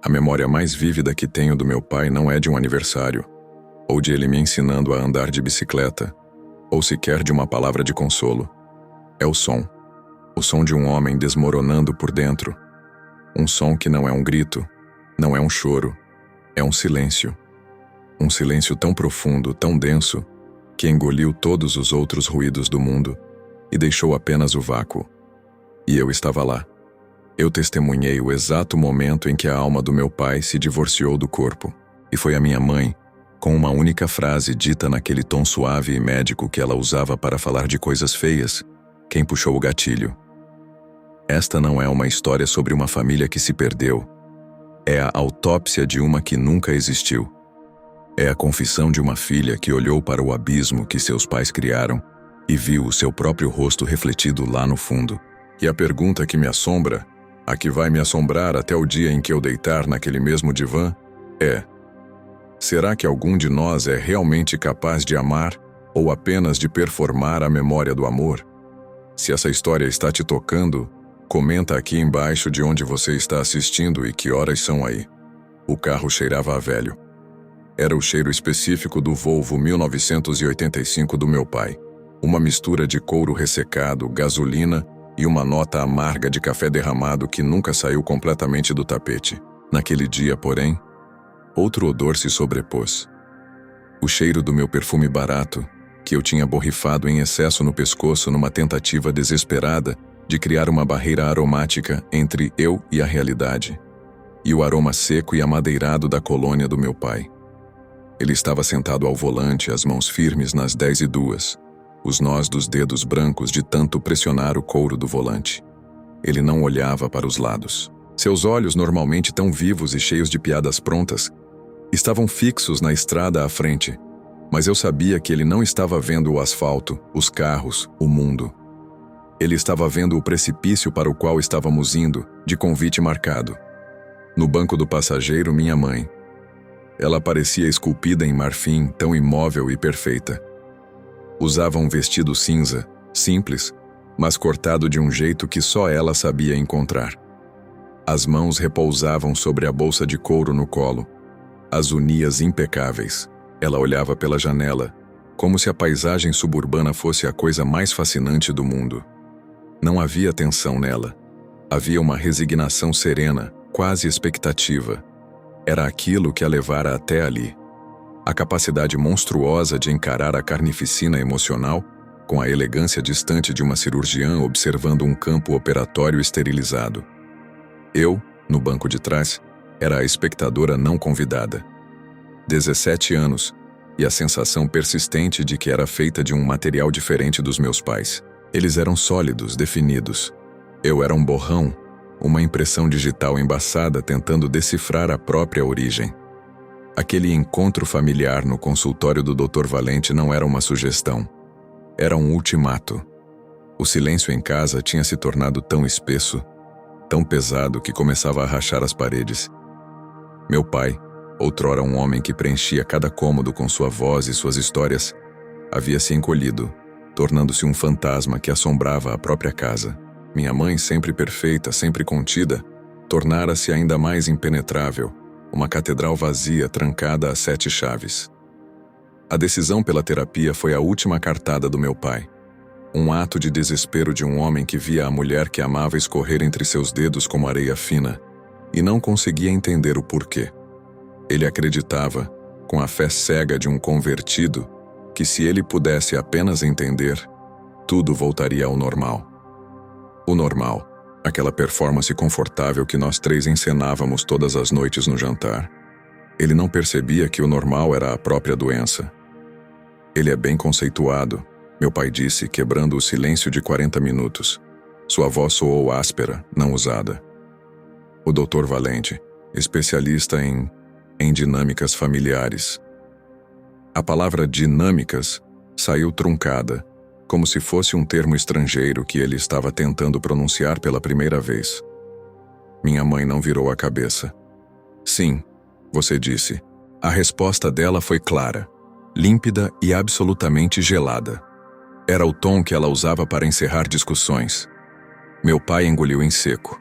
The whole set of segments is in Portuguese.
A memória mais vívida que tenho do meu pai não é de um aniversário, ou de ele me ensinando a andar de bicicleta, ou sequer de uma palavra de consolo. É o som de um homem desmoronando por dentro. Um som que não é um grito, não é um choro, é um silêncio. Um silêncio tão profundo, tão denso, que engoliu todos os outros ruídos do mundo e deixou apenas o vácuo. E eu estava lá. Eu testemunhei o exato momento em que a alma do meu pai se divorciou do corpo. E foi a minha mãe, com uma única frase dita naquele tom suave e médico que ela usava para falar de coisas feias, quem puxou o gatilho. Esta não é uma história sobre uma família que se perdeu. É a autópsia de uma que nunca existiu. É a confissão de uma filha que olhou para o abismo que seus pais criaram e viu o seu próprio rosto refletido lá no fundo. E a pergunta que me assombra, a que vai me assombrar até o dia em que eu deitar naquele mesmo divã, é: será que algum de nós é realmente capaz de amar ou apenas de performar a memória do amor? Se essa história está te tocando, comenta aqui embaixo de onde você está assistindo e que horas são aí. O carro cheirava a velho. Era o cheiro específico do Volvo 1985 do meu pai. Uma mistura de couro ressecado, gasolina e uma nota amarga de café derramado que nunca saiu completamente do tapete. Naquele dia, porém, outro odor se sobrepôs. O cheiro do meu perfume barato, que eu tinha borrifado em excesso no pescoço numa tentativa desesperada de criar uma barreira aromática entre eu e a realidade, e o aroma seco e amadeirado da colônia do meu pai. Ele estava sentado ao volante, as mãos firmes nas 10:02, os nós dos dedos brancos de tanto pressionar o couro do volante. Ele não olhava para os lados. Seus olhos, normalmente tão vivos e cheios de piadas prontas, estavam fixos na estrada à frente, mas eu sabia que ele não estava vendo o asfalto, os carros, o mundo. Ele estava vendo o precipício para o qual estávamos indo, de convite marcado. No banco do passageiro, minha mãe. Ela parecia esculpida em marfim, tão imóvel e perfeita. Usava um vestido cinza, simples, mas cortado de um jeito que só ela sabia encontrar. As mãos repousavam sobre a bolsa de couro no colo, as unias impecáveis. Ela olhava pela janela, como se a paisagem suburbana fosse a coisa mais fascinante do mundo. Não havia tensão nela. Havia uma resignação serena, quase expectativa. Era aquilo que a levara até ali. A capacidade monstruosa de encarar a carnificina emocional com a elegância distante de uma cirurgiã observando um campo operatório esterilizado. Eu, no banco de trás, era a espectadora não convidada. 17 anos, e a sensação persistente de que era feita de um material diferente dos meus pais. Eles eram sólidos, definidos. Eu era um borrão, uma impressão digital embaçada tentando decifrar a própria origem. Aquele encontro familiar no consultório do Dr. Valente não era uma sugestão. Era um ultimato. O silêncio em casa tinha se tornado tão espesso, tão pesado que começava a rachar as paredes. Meu pai, outrora um homem que preenchia cada cômodo com sua voz e suas histórias, havia se encolhido, tornando-se um fantasma que assombrava a própria casa. Minha mãe, sempre perfeita, sempre contida, tornara-se ainda mais impenetrável, uma catedral vazia trancada a 7 chaves. A decisão pela terapia foi a última cartada do meu pai. Um ato de desespero de um homem que via a mulher que amava escorrer entre seus dedos como areia fina, e não conseguia entender o porquê. Ele acreditava, com a fé cega de um convertido, que se ele pudesse apenas entender, tudo voltaria ao normal. O normal, aquela performance confortável que nós 3 encenávamos todas as noites no jantar. Ele não percebia que o normal era a própria doença. Ele é bem conceituado, meu pai disse, quebrando o silêncio de 40 minutos. Sua voz soou áspera, não usada. O Dr. Valente, especialista em dinâmicas familiares. A palavra dinâmicas saiu truncada, como se fosse um termo estrangeiro que ele estava tentando pronunciar pela primeira vez. Minha mãe não virou a cabeça. Sim, você disse. A resposta dela foi clara, límpida e absolutamente gelada. Era o tom que ela usava para encerrar discussões. Meu pai engoliu em seco.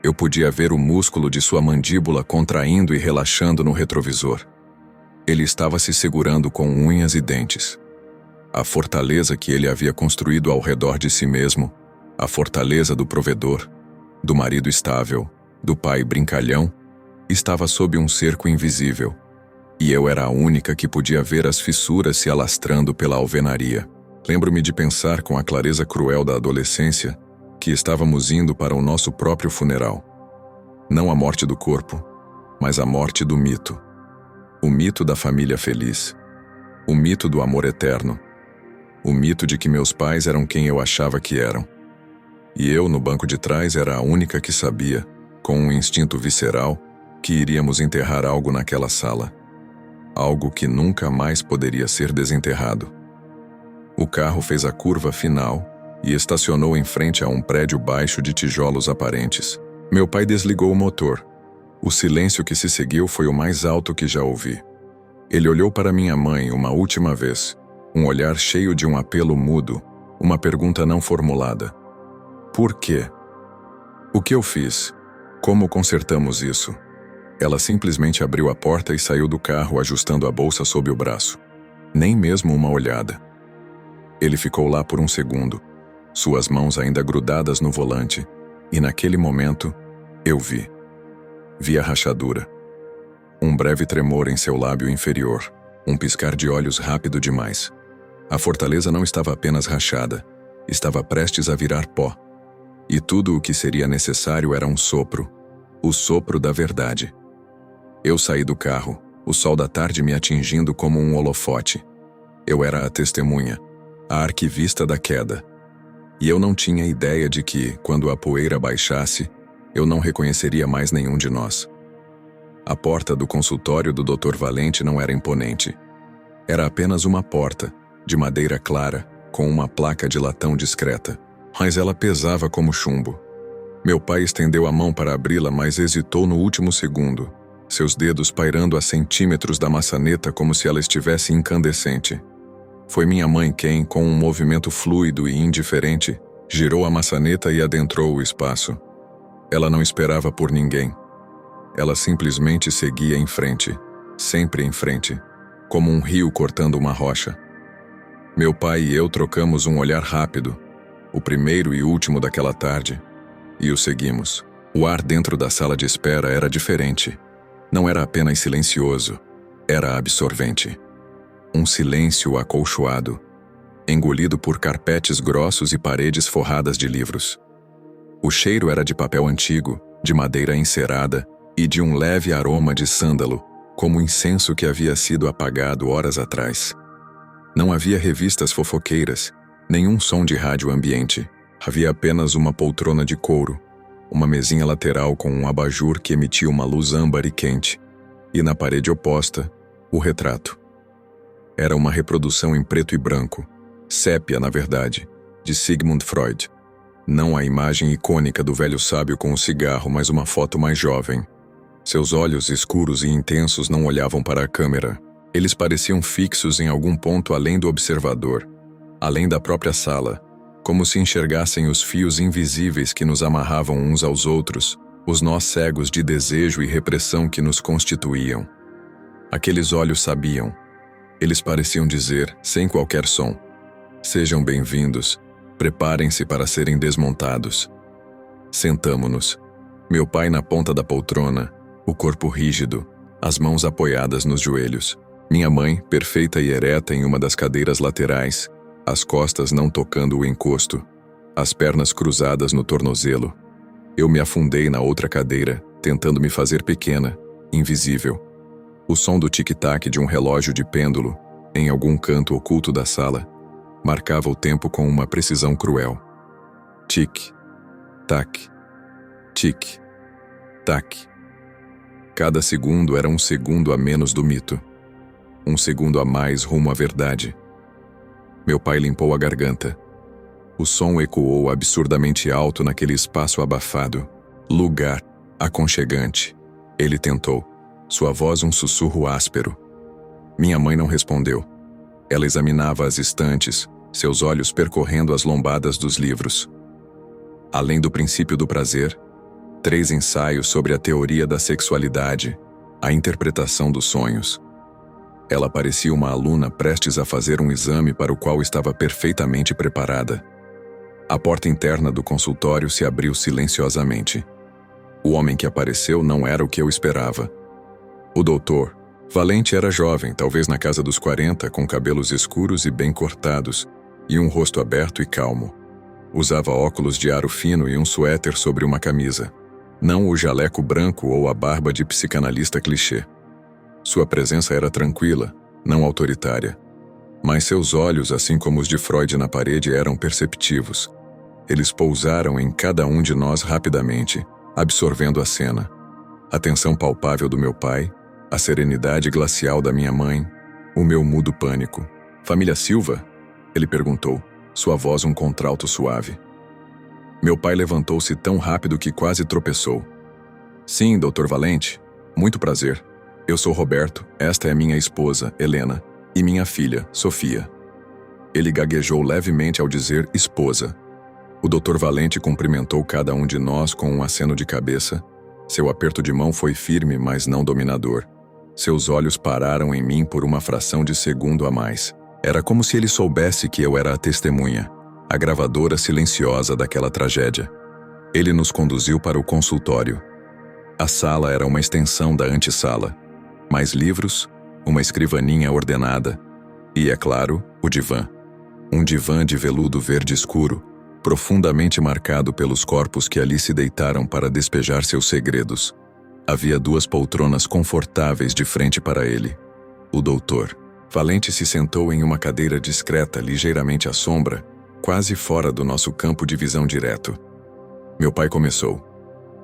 Eu podia ver o músculo de sua mandíbula contraindo e relaxando no retrovisor. Ele estava se segurando com unhas e dentes. A fortaleza que ele havia construído ao redor de si mesmo, a fortaleza do provedor, do marido estável, do pai brincalhão, estava sob um cerco invisível, e eu era a única que podia ver as fissuras se alastrando pela alvenaria. Lembro-me de pensar com a clareza cruel da adolescência que estávamos indo para o nosso próprio funeral. Não a morte do corpo, mas a morte do mito. O mito da família feliz. O mito do amor eterno. O mito de que meus pais eram quem eu achava que eram. E eu, no banco de trás, era a única que sabia, com um instinto visceral, que iríamos enterrar algo naquela sala. Algo que nunca mais poderia ser desenterrado. O carro fez a curva final e estacionou em frente a um prédio baixo de tijolos aparentes. Meu pai desligou o motor. O silêncio que se seguiu foi o mais alto que já ouvi. Ele olhou para minha mãe uma última vez, um olhar cheio de um apelo mudo, uma pergunta não formulada. Por quê? O que eu fiz? Como consertamos isso? Ela simplesmente abriu a porta e saiu do carro ajustando a bolsa sob o braço. Nem mesmo uma olhada. Ele ficou lá por um segundo, suas mãos ainda grudadas no volante, e naquele momento, eu vi. Vi a rachadura. Um breve tremor em seu lábio inferior, um piscar de olhos rápido demais. A fortaleza não estava apenas rachada, estava prestes a virar pó. E tudo o que seria necessário era um sopro, o sopro da verdade. Eu saí do carro, o sol da tarde me atingindo como um holofote. Eu era a testemunha, a arquivista da queda. E eu não tinha ideia de que, quando a poeira baixasse, eu não reconheceria mais nenhum de nós. A porta do consultório do Dr. Valente não era imponente. Era apenas uma porta, de madeira clara, com uma placa de latão discreta. Mas ela pesava como chumbo. Meu pai estendeu a mão para abri-la, mas hesitou no último segundo, seus dedos pairando a centímetros da maçaneta como se ela estivesse incandescente. Foi minha mãe quem, com um movimento fluido e indiferente, girou a maçaneta e adentrou o espaço. Ela não esperava por ninguém. Ela simplesmente seguia em frente, sempre em frente, como um rio cortando uma rocha. Meu pai e eu trocamos um olhar rápido, o primeiro e último daquela tarde, e o seguimos. O ar dentro da sala de espera era diferente. Não era apenas silencioso, era absorvente. Um silêncio acolchoado, engolido por carpetes grossos e paredes forradas de livros. O cheiro era de papel antigo, de madeira encerada e de um leve aroma de sândalo, como incenso que havia sido apagado horas atrás. Não havia revistas fofoqueiras, nenhum som de rádio ambiente. Havia apenas uma poltrona de couro, uma mesinha lateral com um abajur que emitia uma luz âmbar e quente, e na parede oposta, o retrato. Era uma reprodução em preto e branco, sépia na verdade, de Sigmund Freud. Não a imagem icônica do velho sábio com o cigarro, mas uma foto mais jovem. Seus olhos escuros e intensos não olhavam para a câmera. Eles pareciam fixos em algum ponto além do observador, além da própria sala, como se enxergassem os fios invisíveis que nos amarravam uns aos outros, os nós cegos de desejo e repressão que nos constituíam. Aqueles olhos sabiam. Eles pareciam dizer, sem qualquer som: sejam bem-vindos, preparem-se para serem desmontados. Sentamo-nos. Meu pai na ponta da poltrona, o corpo rígido, as mãos apoiadas nos joelhos. Minha mãe, perfeita e ereta em uma das cadeiras laterais, as costas não tocando o encosto, as pernas cruzadas no tornozelo. Eu me afundei na outra cadeira, tentando me fazer pequena, invisível. O som do tic-tac de um relógio de pêndulo, em algum canto oculto da sala, marcava o tempo com uma precisão cruel. Tic, tac, tic, tac. Cada segundo era um segundo a menos do mito. Um segundo a mais rumo à verdade. Meu pai limpou a garganta. O som ecoou absurdamente alto naquele espaço abafado. Lugar aconchegante. Ele tentou. Sua voz um sussurro áspero. Minha mãe não respondeu. Ela examinava as estantes, seus olhos percorrendo as lombadas dos livros. Além do princípio do prazer, 3 ensaios sobre a teoria da sexualidade, a interpretação dos sonhos. Ela parecia uma aluna prestes a fazer um exame para o qual estava perfeitamente preparada. A porta interna do consultório se abriu silenciosamente. O homem que apareceu não era o que eu esperava. O doutor Valente era jovem, talvez na casa dos 40, com cabelos escuros e bem cortados, e um rosto aberto e calmo. Usava óculos de aro fino e um suéter sobre uma camisa. Não o jaleco branco ou a barba de psicanalista clichê. Sua presença era tranquila, não autoritária. Mas seus olhos, assim como os de Freud na parede, eram perceptivos. Eles pousaram em cada um de nós rapidamente, absorvendo a cena. A tensão palpável do meu pai, a serenidade glacial da minha mãe, o meu mudo pânico. "Família Silva?" ele perguntou, sua voz um contralto suave. Meu pai levantou-se tão rápido que quase tropeçou. "Sim, Dr. Valente. Muito prazer. Eu sou Roberto, esta é minha esposa, Helena, e minha filha, Sofia." Ele gaguejou levemente ao dizer esposa. O Dr. Valente cumprimentou cada um de nós com um aceno de cabeça. Seu aperto de mão foi firme, mas não dominador. Seus olhos pararam em mim por uma fração de segundo a mais. Era como se ele soubesse que eu era a testemunha, a gravadora silenciosa daquela tragédia. Ele nos conduziu para o consultório. A sala era uma extensão da antessala. Mais livros, uma escrivaninha ordenada e, é claro, o divã. Um divã de veludo verde escuro, profundamente marcado pelos corpos que ali se deitaram para despejar seus segredos. Havia 2 poltronas confortáveis de frente para ele. O doutor Valente se sentou em uma cadeira discreta, ligeiramente à sombra, quase fora do nosso campo de visão direto. Meu pai começou.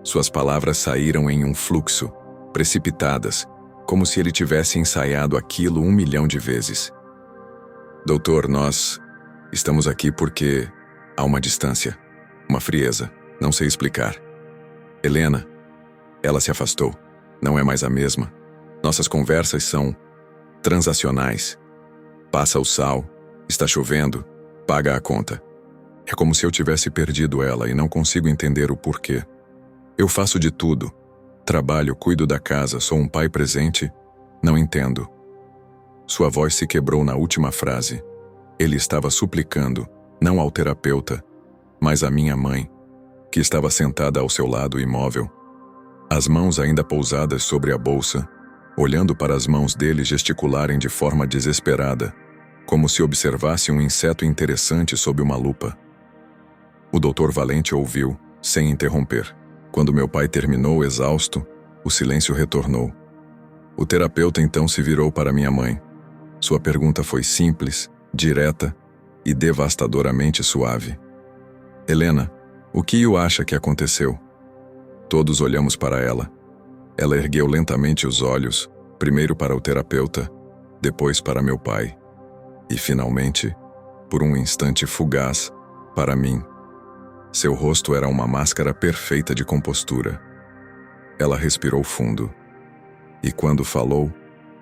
Suas palavras saíram em um fluxo, precipitadas, como se ele tivesse ensaiado aquilo 1 milhão de vezes. "Doutor, nós estamos aqui porque há uma distância, uma frieza, não sei explicar. Helena, ela se afastou, não é mais a mesma. Nossas conversas são transacionais. Passa o sal, está chovendo, paga a conta. É como se eu tivesse perdido ela e não consigo entender o porquê. Eu faço de tudo. Trabalho, cuido da casa, sou um pai presente. Não entendo." Sua voz se quebrou na última frase. Ele estava suplicando, não ao terapeuta, mas à minha mãe, que estava sentada ao seu lado imóvel. As mãos ainda pousadas sobre a bolsa, olhando para as mãos dele gesticularem de forma desesperada, como se observasse um inseto interessante sob uma lupa. O Dr. Valente ouviu, sem interromper. Quando meu pai terminou exausto, o silêncio retornou. O terapeuta então se virou para minha mãe. Sua pergunta foi simples, direta e devastadoramente suave. "Helena, o que o acha que aconteceu?" Todos olhamos para ela. Ela ergueu lentamente os olhos, primeiro para o terapeuta, depois para meu pai. E, finalmente, por um instante fugaz, para mim. Seu rosto era uma máscara perfeita de compostura. Ela respirou fundo. E quando falou,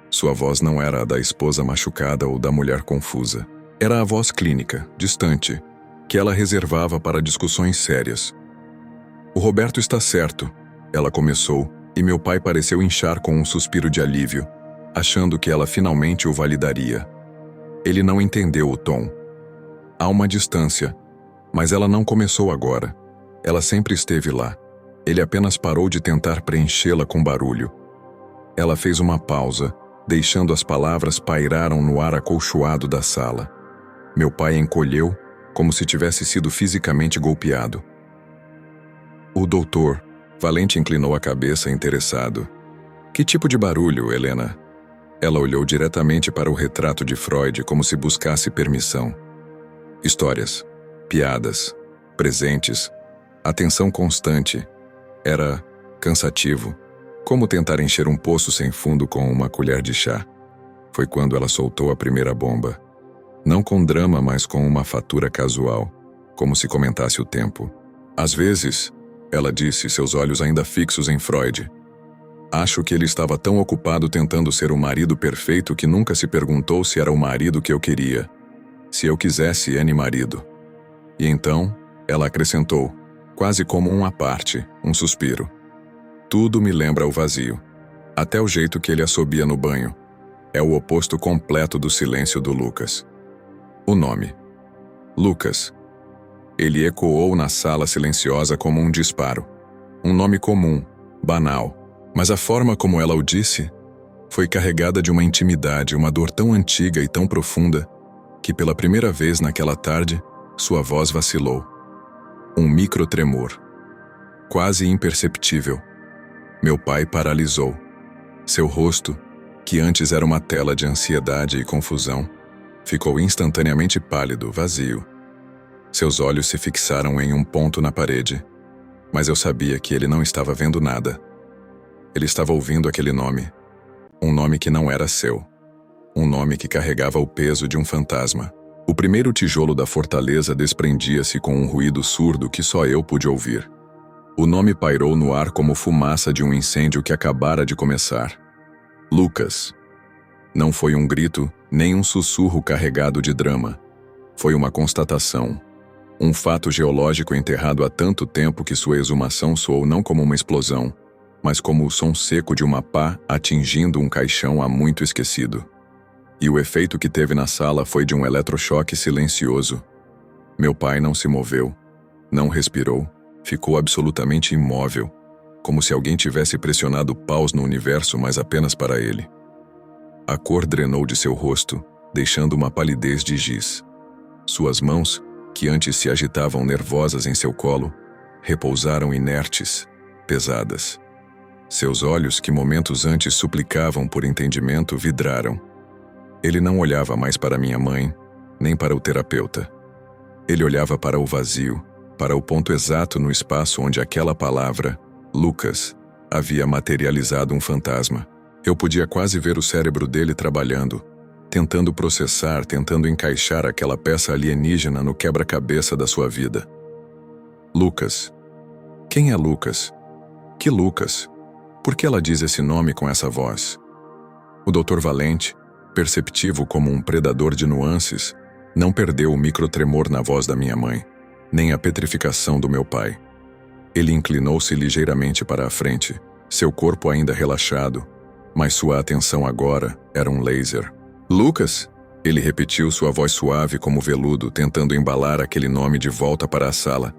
sua voz não era a da esposa machucada ou da mulher confusa. Era a voz clínica, distante, que ela reservava para discussões sérias. "O Roberto está certo", ela começou, e meu pai pareceu inchar com um suspiro de alívio, achando que ela finalmente o validaria. Ele não entendeu o tom. Há uma distância, mas ela não começou agora. Ela sempre esteve lá. Ele apenas parou de tentar preenchê-la com barulho. Ela fez uma pausa, deixando as palavras pairaram no ar acolchoado da sala. Meu pai encolheu, como se tivesse sido fisicamente golpeado. O doutor Valente inclinou a cabeça interessado. "Que tipo de barulho, Helena?" Ela olhou diretamente para o retrato de Freud como se buscasse permissão. Histórias, piadas, presentes, atenção constante. Era cansativo. Como tentar encher um poço sem fundo com uma colher de chá. Foi quando ela soltou a primeira bomba. Não com drama, mas com uma fatura casual, como se comentasse o tempo. "Às vezes", ela disse, seus olhos ainda fixos em Freud, "acho que ele estava tão ocupado tentando ser o marido perfeito que nunca se perguntou se era o marido que eu queria. Se eu quisesse N marido." E então, ela acrescentou, quase como um à parte, um suspiro. Tudo me lembra o vazio. Até o jeito que ele assobia no banho. É o oposto completo do silêncio do Lucas. O nome. Lucas. Ele ecoou na sala silenciosa como um disparo. Um nome comum, banal. Mas a forma como ela o disse foi carregada de uma intimidade, uma dor tão antiga e tão profunda que pela primeira vez naquela tarde, sua voz vacilou. Um microtremor. Quase imperceptível. Meu pai paralisou. Seu rosto, que antes era uma tela de ansiedade e confusão, ficou instantaneamente pálido, vazio. Seus olhos se fixaram em um ponto na parede, mas eu sabia que ele não estava vendo nada. Ele estava ouvindo aquele nome. Um nome que não era seu. Um nome que carregava o peso de um fantasma. O primeiro tijolo da fortaleza desprendia-se com um ruído surdo que só eu pude ouvir. O nome pairou no ar como fumaça de um incêndio que acabara de começar. Lucas. Não foi um grito, nem um sussurro carregado de drama. Foi uma constatação. Um fato geológico enterrado há tanto tempo que sua exumação soou não como uma explosão, mas como o som seco de uma pá atingindo um caixão há muito esquecido. E o efeito que teve na sala foi de um eletrochoque silencioso. Meu pai não se moveu, não respirou, ficou absolutamente imóvel, como se alguém tivesse pressionado paus no universo, mas apenas para ele. A cor drenou de seu rosto, deixando uma palidez de giz. Suas mãos, que antes se agitavam nervosas em seu colo, repousaram inertes, pesadas. Seus olhos, que momentos antes suplicavam por entendimento, vidraram. Ele não olhava mais para minha mãe, nem para o terapeuta. Ele olhava para o vazio, para o ponto exato no espaço onde aquela palavra, Lucas, havia materializado um fantasma. Eu podia quase ver o cérebro dele trabalhando, tentando processar, tentando encaixar aquela peça alienígena no quebra-cabeça da sua vida. Lucas. Quem é Lucas? Que Lucas? Por que ela diz esse nome com essa voz? O Dr. Valente, perceptivo como um predador de nuances, não perdeu o microtremor na voz da minha mãe, nem a petrificação do meu pai. Ele inclinou-se ligeiramente para a frente, seu corpo ainda relaxado, mas sua atenção agora era um laser. Lucas? Ele repetiu, sua voz suave como veludo, tentando embalar aquele nome de volta para a sala,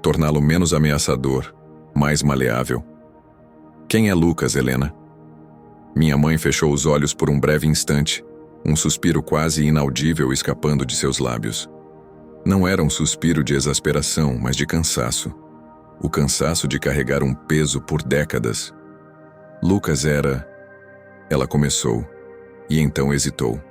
torná-lo menos ameaçador, mais maleável. Quem é Lucas, Helena? Minha mãe fechou os olhos por um breve instante, um suspiro quase inaudível escapando de seus lábios. Não era um suspiro de exasperação, mas de cansaço. O cansaço de carregar um peso por décadas. Lucas era... Ela começou, e então hesitou.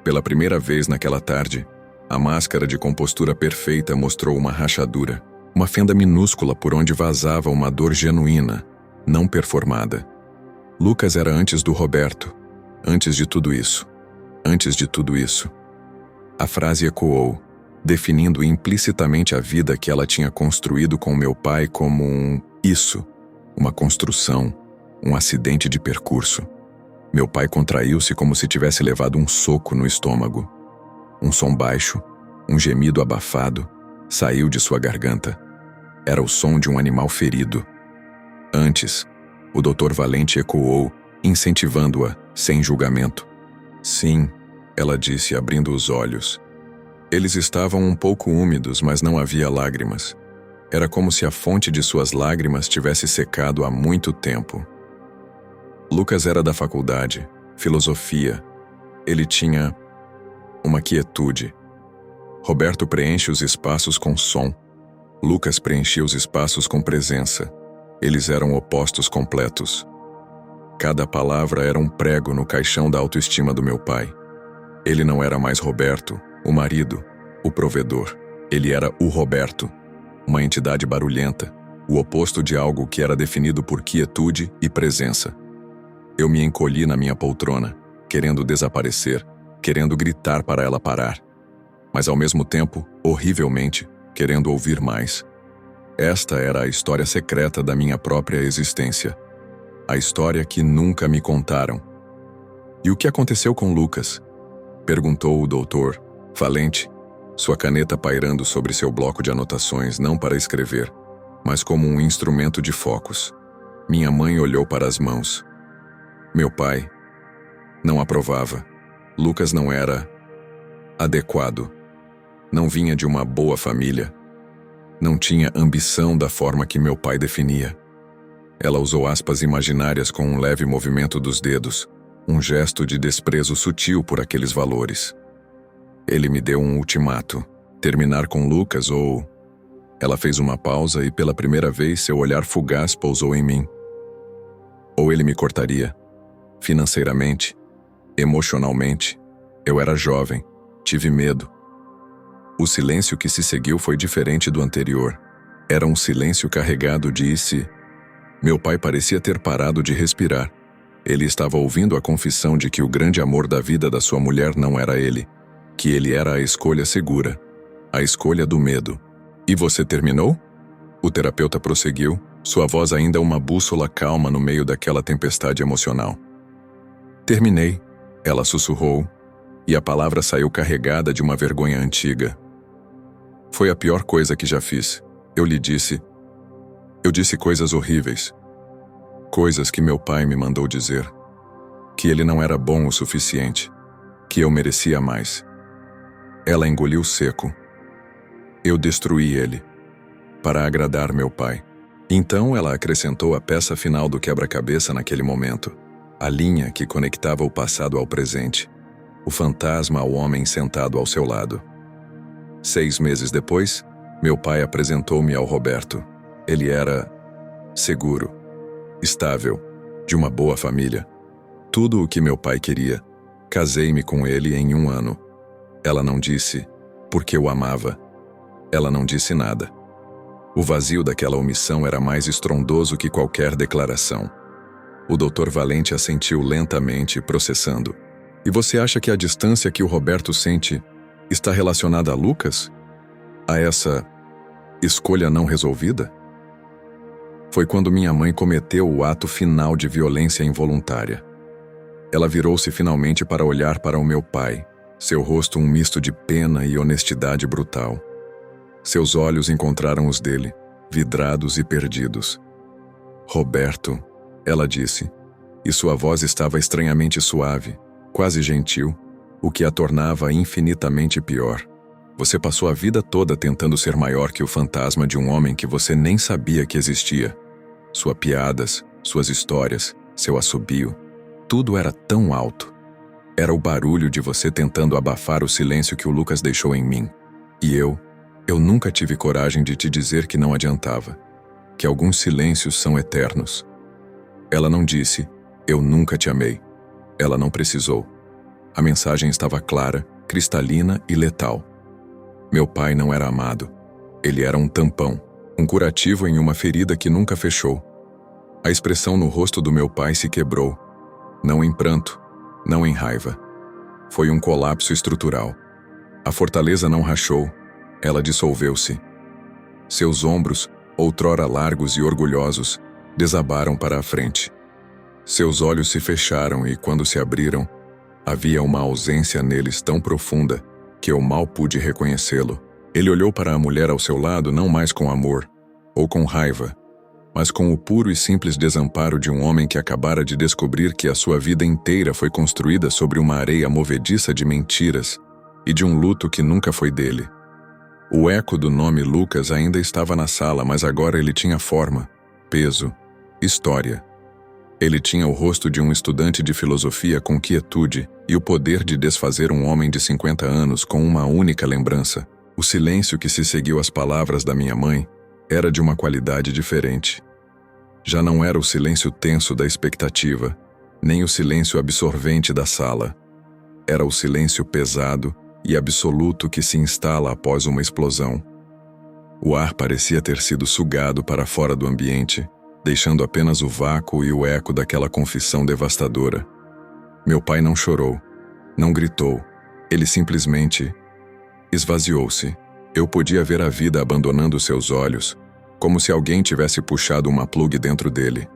Pela primeira vez naquela tarde, a máscara de compostura perfeita mostrou uma rachadura, uma fenda minúscula por onde vazava uma dor genuína, não performada. Lucas era antes do Roberto, antes de tudo isso, antes de tudo isso. A frase ecoou, definindo implicitamente a vida que ela tinha construído com meu pai como uma construção, um acidente de percurso. Meu pai contraiu-se como se tivesse levado um soco no estômago. Um som baixo, um gemido abafado, saiu de sua garganta. Era o som de um animal ferido. Antes, o Dr. Valente ecoou, incentivando-a, sem julgamento. Sim, ela disse, abrindo os olhos. Eles estavam um pouco úmidos, mas não havia lágrimas. Era como se a fonte de suas lágrimas tivesse secado há muito tempo. Lucas era da faculdade, filosofia. Ele tinha uma quietude. Roberto preenche os espaços com som. Lucas preenchia os espaços com presença. Eles eram opostos completos. Cada palavra era um prego no caixão da autoestima do meu pai. Ele não era mais Roberto, o marido, o provedor. Ele era o Roberto, uma entidade barulhenta, o oposto de algo que era definido por quietude e presença. Eu me encolhi na minha poltrona, querendo desaparecer, querendo gritar para ela parar. Mas ao mesmo tempo, horrivelmente, querendo ouvir mais. Esta era a história secreta da minha própria existência. A história que nunca me contaram. E o que aconteceu com Lucas? Perguntou o doutor, Valente, sua caneta pairando sobre seu bloco de anotações, não para escrever, mas como um instrumento de focos. Minha mãe olhou para as mãos. Meu pai não aprovava. Lucas não era adequado. Não vinha de uma boa família. Não tinha ambição da forma que meu pai definia. Ela usou aspas imaginárias com um leve movimento dos dedos, um gesto de desprezo sutil por aqueles valores. Ele me deu um ultimato: terminar com Lucas ou... Ela fez uma pausa e pela primeira vez seu olhar fugaz pousou em mim. Ou ele me cortaria. Financeiramente, emocionalmente. Eu era jovem, tive medo. O silêncio que se seguiu foi diferente do anterior. Era um silêncio carregado de "e se?". Meu pai parecia ter parado de respirar. Ele estava ouvindo a confissão de que o grande amor da vida da sua mulher não era ele, que ele era a escolha segura, a escolha do medo. E você terminou? O terapeuta prosseguiu, sua voz ainda uma bússola calma no meio daquela tempestade emocional. Terminei, ela sussurrou, e a palavra saiu carregada de uma vergonha antiga. Foi a pior coisa que já fiz. Eu lhe disse. Eu disse coisas horríveis. Coisas que meu pai me mandou dizer. Que ele não era bom o suficiente. Que eu merecia mais. Ela engoliu seco. Eu destruí ele. Para agradar meu pai. Então ela acrescentou a peça final do quebra-cabeça naquele momento. A linha que conectava o passado ao presente. O fantasma ao homem sentado ao seu lado. 6 meses depois, meu pai apresentou-me ao Roberto. Ele era seguro, estável, de uma boa família. Tudo o que meu pai queria. Casei-me com ele em 1 ano. Ela não disse, porque o amava. Ela não disse nada. O vazio daquela omissão era mais estrondoso que qualquer declaração. O Dr. Valente assentiu lentamente, processando. E você acha que a distância que o Roberto sente está relacionada a Lucas? A essa escolha não resolvida? Foi quando minha mãe cometeu o ato final de violência involuntária. Ela virou-se finalmente para olhar para o meu pai, seu rosto um misto de pena e honestidade brutal. Seus olhos encontraram os dele, vidrados e perdidos. Roberto, ela disse, e sua voz estava estranhamente suave, quase gentil, o que a tornava infinitamente pior. Você passou a vida toda tentando ser maior que o fantasma de um homem que você nem sabia que existia. Suas piadas, suas histórias, seu assobio, tudo era tão alto. Era o barulho de você tentando abafar o silêncio que o Lucas deixou em mim. E eu nunca tive coragem de te dizer que não adiantava, que alguns silêncios são eternos. Ela não disse, eu nunca te amei. Ela não precisou. A mensagem estava clara, cristalina e letal. Meu pai não era amado. Ele era um tampão, um curativo em uma ferida que nunca fechou. A expressão no rosto do meu pai se quebrou. Não em pranto, não em raiva. Foi um colapso estrutural. A fortaleza não rachou, ela dissolveu-se. Seus ombros, outrora largos e orgulhosos, desabaram para a frente. Seus olhos se fecharam e, quando se abriram, havia uma ausência neles tão profunda que eu mal pude reconhecê-lo. Ele olhou para a mulher ao seu lado não mais com amor, ou com raiva, mas com o puro e simples desamparo de um homem que acabara de descobrir que a sua vida inteira foi construída sobre uma areia movediça de mentiras e de um luto que nunca foi dele. O eco do nome Lucas ainda estava na sala, mas agora ele tinha forma, peso, história. Ele tinha o rosto de um estudante de filosofia com quietude e o poder de desfazer um homem de 50 anos com uma única lembrança. O silêncio que se seguiu às palavras da minha mãe era de uma qualidade diferente. Já não era o silêncio tenso da expectativa, nem o silêncio absorvente da sala. Era o silêncio pesado e absoluto que se instala após uma explosão. O ar parecia ter sido sugado para fora do ambiente, deixando apenas o vácuo e o eco daquela confissão devastadora. Meu pai não chorou, não gritou, ele simplesmente esvaziou-se. Eu podia ver a vida abandonando seus olhos, como se alguém tivesse puxado uma plug dentro dele.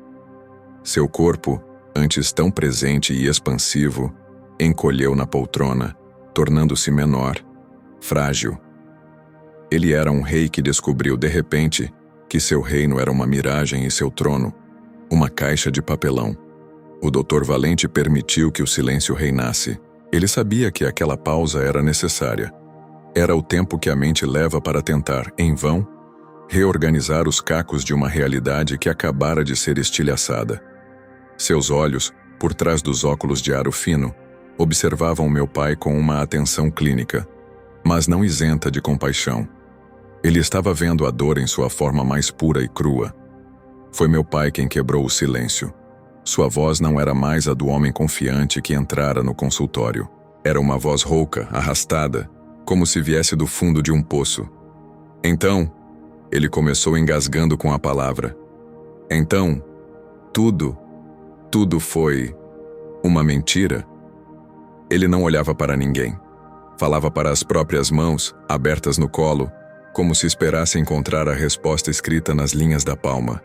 Seu corpo, antes tão presente e expansivo, encolheu na poltrona, tornando-se menor, frágil. Ele era um rei que descobriu de repente que seu reino era uma miragem e seu trono, uma caixa de papelão. O Dr. Valente permitiu que o silêncio reinasse. Ele sabia que aquela pausa era necessária. Era o tempo que a mente leva para tentar, em vão, reorganizar os cacos de uma realidade que acabara de ser estilhaçada. Seus olhos, por trás dos óculos de aro fino, observavam meu pai com uma atenção clínica, mas não isenta de compaixão. Ele estava vendo a dor em sua forma mais pura e crua. Foi meu pai quem quebrou o silêncio. Sua voz não era mais a do homem confiante que entrara no consultório. Era uma voz rouca, arrastada, como se viesse do fundo de um poço. Então, ele começou engasgando com a palavra. Então, tudo foi uma mentira? Ele não olhava para ninguém. Falava para as próprias mãos, abertas no colo, como se esperasse encontrar a resposta escrita nas linhas da palma.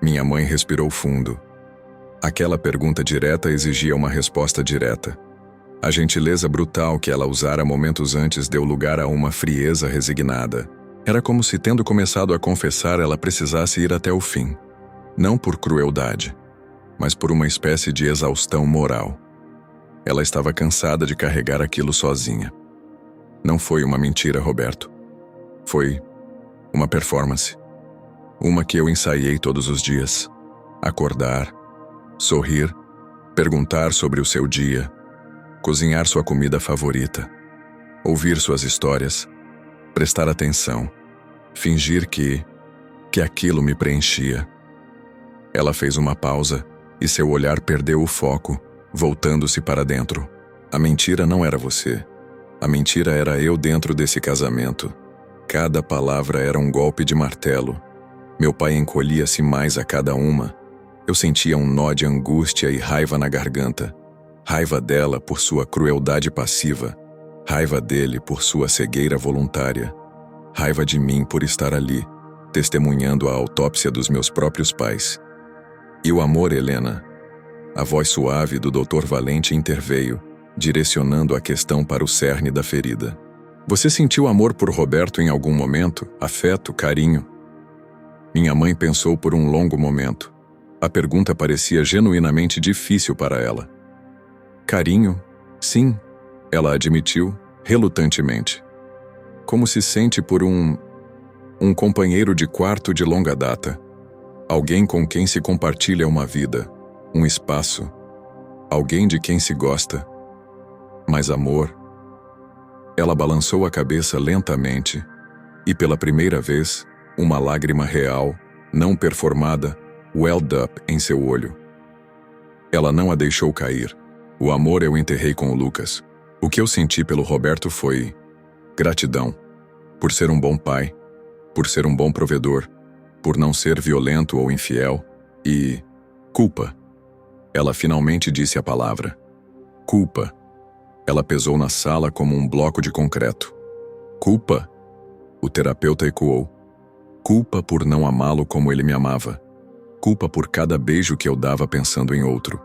Minha mãe respirou fundo. Aquela pergunta direta exigia uma resposta direta. A gentileza brutal que ela usara momentos antes deu lugar a uma frieza resignada. Era como se, tendo começado a confessar, ela precisasse ir até o fim. Não por crueldade, mas por uma espécie de exaustão moral. Ela estava cansada de carregar aquilo sozinha. Não foi uma mentira, Roberto. Foi uma performance. Uma que eu ensaiei todos os dias. Acordar, sorrir, perguntar sobre o seu dia, cozinhar sua comida favorita, ouvir suas histórias, prestar atenção, fingir que aquilo me preenchia. Ela fez uma pausa e seu olhar perdeu o foco, voltando-se para dentro. A mentira não era você. A mentira era eu dentro desse casamento. Cada palavra era um golpe de martelo. Meu pai encolhia-se mais a cada uma. Eu sentia um nó de angústia e raiva na garganta. Raiva dela por sua crueldade passiva. Raiva dele por sua cegueira voluntária. Raiva de mim por estar ali, testemunhando a autópsia dos meus próprios pais. E o amor, Helena? A voz suave do Dr. Valente interveio, direcionando a questão para o cerne da ferida. Você sentiu amor por Roberto em algum momento? Afeto, carinho? Minha mãe pensou por um longo momento. A pergunta parecia genuinamente difícil para ela. Carinho? Sim, ela admitiu, relutantemente. Como se sente por um companheiro de quarto de longa data. Alguém com quem se compartilha uma vida, um espaço. Alguém de quem se gosta. Mas amor? Ela balançou a cabeça lentamente e, pela primeira vez, uma lágrima real, não performada, welled up em seu olho. Ela não a deixou cair. O amor eu enterrei com o Lucas. O que eu senti pelo Roberto foi gratidão, por ser um bom pai, por ser um bom provedor, por não ser violento ou infiel, e culpa. Ela finalmente disse a palavra. Culpa. Ela pesou na sala como um bloco de concreto. Culpa? O terapeuta ecoou. Culpa por não amá-lo como ele me amava. Culpa por cada beijo que eu dava pensando em outro.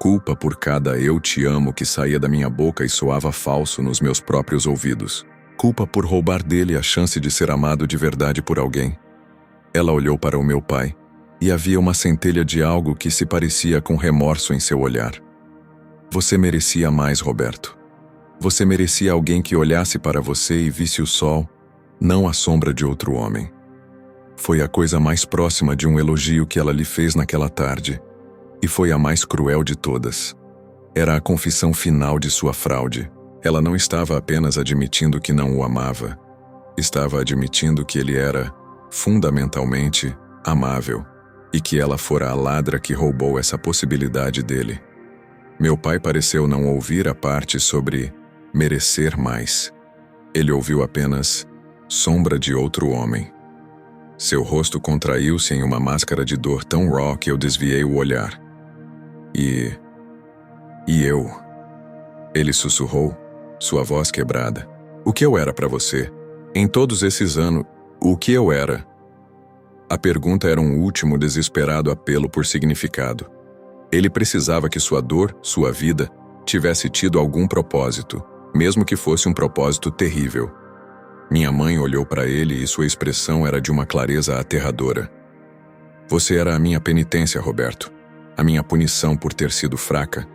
Culpa por cada eu te amo que saía da minha boca e soava falso nos meus próprios ouvidos. Culpa por roubar dele a chance de ser amado de verdade por alguém. Ela olhou para o meu pai, e havia uma centelha de algo que se parecia com remorso em seu olhar. Você merecia mais, Roberto. Você merecia alguém que olhasse para você e visse o sol, não a sombra de outro homem. Foi a coisa mais próxima de um elogio que ela lhe fez naquela tarde, e foi a mais cruel de todas. Era a confissão final de sua fraude. Ela não estava apenas admitindo que não o amava, estava admitindo que ele era, fundamentalmente, amável, e que ela fora a ladra que roubou essa possibilidade dele. Meu pai pareceu não ouvir a parte sobre merecer mais. Ele ouviu apenas sombra de outro homem. Seu rosto contraiu-se em uma máscara de dor tão raw que eu desviei o olhar. E eu? Ele sussurrou, sua voz quebrada. O que eu era para você? Em todos esses anos, o que eu era? A pergunta era um último desesperado apelo por significado. Ele precisava que sua dor, sua vida, tivesse tido algum propósito, mesmo que fosse um propósito terrível. Minha mãe olhou para ele e sua expressão era de uma clareza aterradora. Você era a minha penitência, Roberto. A minha punição por ter sido fraca,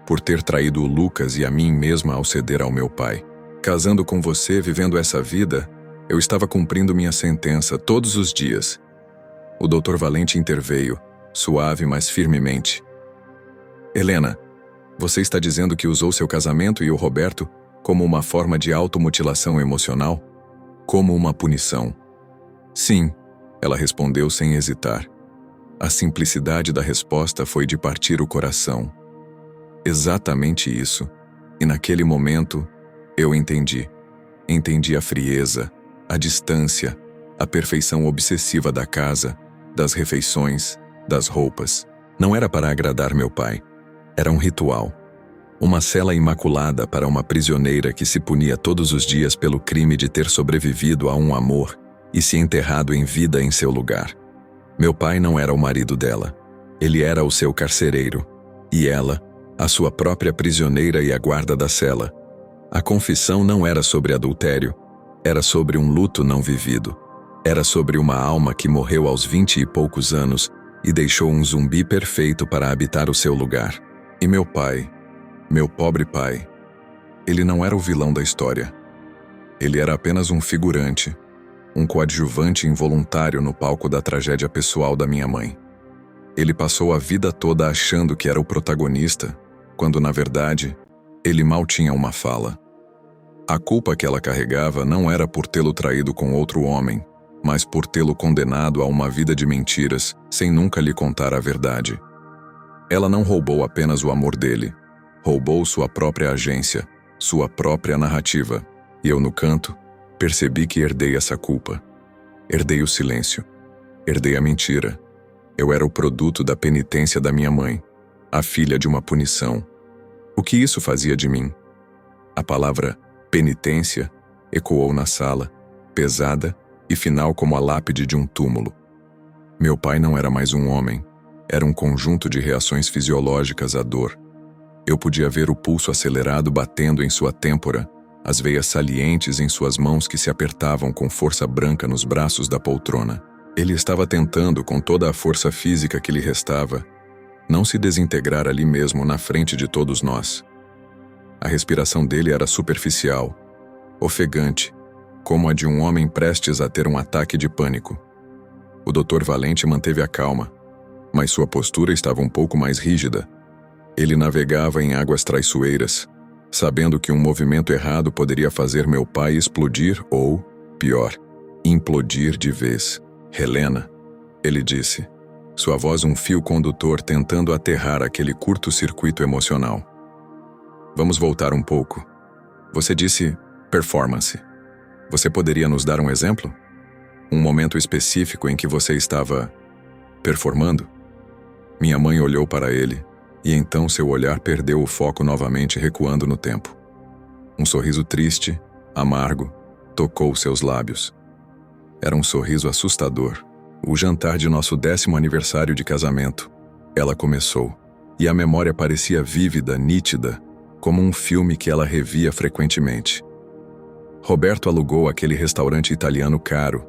por ter traído o Lucas e a mim mesma ao ceder ao meu pai. Casando com você, vivendo essa vida, eu estava cumprindo minha sentença todos os dias. O Dr. Valente interveio, suave, mas firmemente. Helena, você está dizendo que usou seu casamento e o Roberto como uma forma de automutilação emocional? Como uma punição? Sim, ela respondeu sem hesitar. A simplicidade da resposta foi de partir o coração. Exatamente isso. E naquele momento, eu entendi. Entendi a frieza, a distância, a perfeição obsessiva da casa, das refeições, das roupas. Não era para agradar meu pai. Era um ritual. Uma cela imaculada para uma prisioneira que se punia todos os dias pelo crime de ter sobrevivido a um amor e se enterrado em vida em seu lugar. Meu pai não era o marido dela. Ele era o seu carcereiro. E ela, a sua própria prisioneira e a guarda da cela. A confissão não era sobre adultério. Era sobre um luto não vivido. Era sobre uma alma que morreu aos 20 e poucos anos e deixou um zumbi perfeito para habitar o seu lugar. E meu pai, meu pobre pai, ele não era o vilão da história. Ele era apenas um figurante, um coadjuvante involuntário no palco da tragédia pessoal da minha mãe. Ele passou a vida toda achando que era o protagonista, quando, na verdade, ele mal tinha uma fala. A culpa que ela carregava não era por tê-lo traído com outro homem, mas por tê-lo condenado a uma vida de mentiras, sem nunca lhe contar a verdade. Ela não roubou apenas o amor dele, roubou sua própria agência, sua própria narrativa, e eu, no canto, percebi que herdei essa culpa. Herdei o silêncio. Herdei a mentira. Eu era o produto da penitência da minha mãe, a filha de uma punição. O que isso fazia de mim? A palavra penitência ecoou na sala, pesada e final como a lápide de um túmulo. Meu pai não era mais um homem, era um conjunto de reações fisiológicas à dor. Eu podia ver o pulso acelerado batendo em sua têmpora, as veias salientes em suas mãos que se apertavam com força branca nos braços da poltrona. Ele estava tentando, com toda a força física que lhe restava, não se desintegrar ali mesmo na frente de todos nós. A respiração dele era superficial, ofegante, como a de um homem prestes a ter um ataque de pânico. O Dr. Valente manteve a calma, mas sua postura estava um pouco mais rígida. Ele navegava em águas traiçoeiras, sabendo que um movimento errado poderia fazer meu pai explodir ou, pior, implodir de vez. Helena, ele disse, sua voz um fio condutor tentando aterrar aquele curto-circuito emocional. Vamos voltar um pouco. Você disse performance. Você poderia nos dar um exemplo? Um momento específico em que você estava performando? Minha mãe olhou para ele, e então seu olhar perdeu o foco novamente, recuando no tempo. Um sorriso triste, amargo, tocou seus lábios. Era um sorriso assustador. O jantar de nosso 10º aniversário de casamento. Ela começou, e a memória parecia vívida, nítida, como um filme que ela revia frequentemente. Roberto alugou aquele restaurante italiano caro,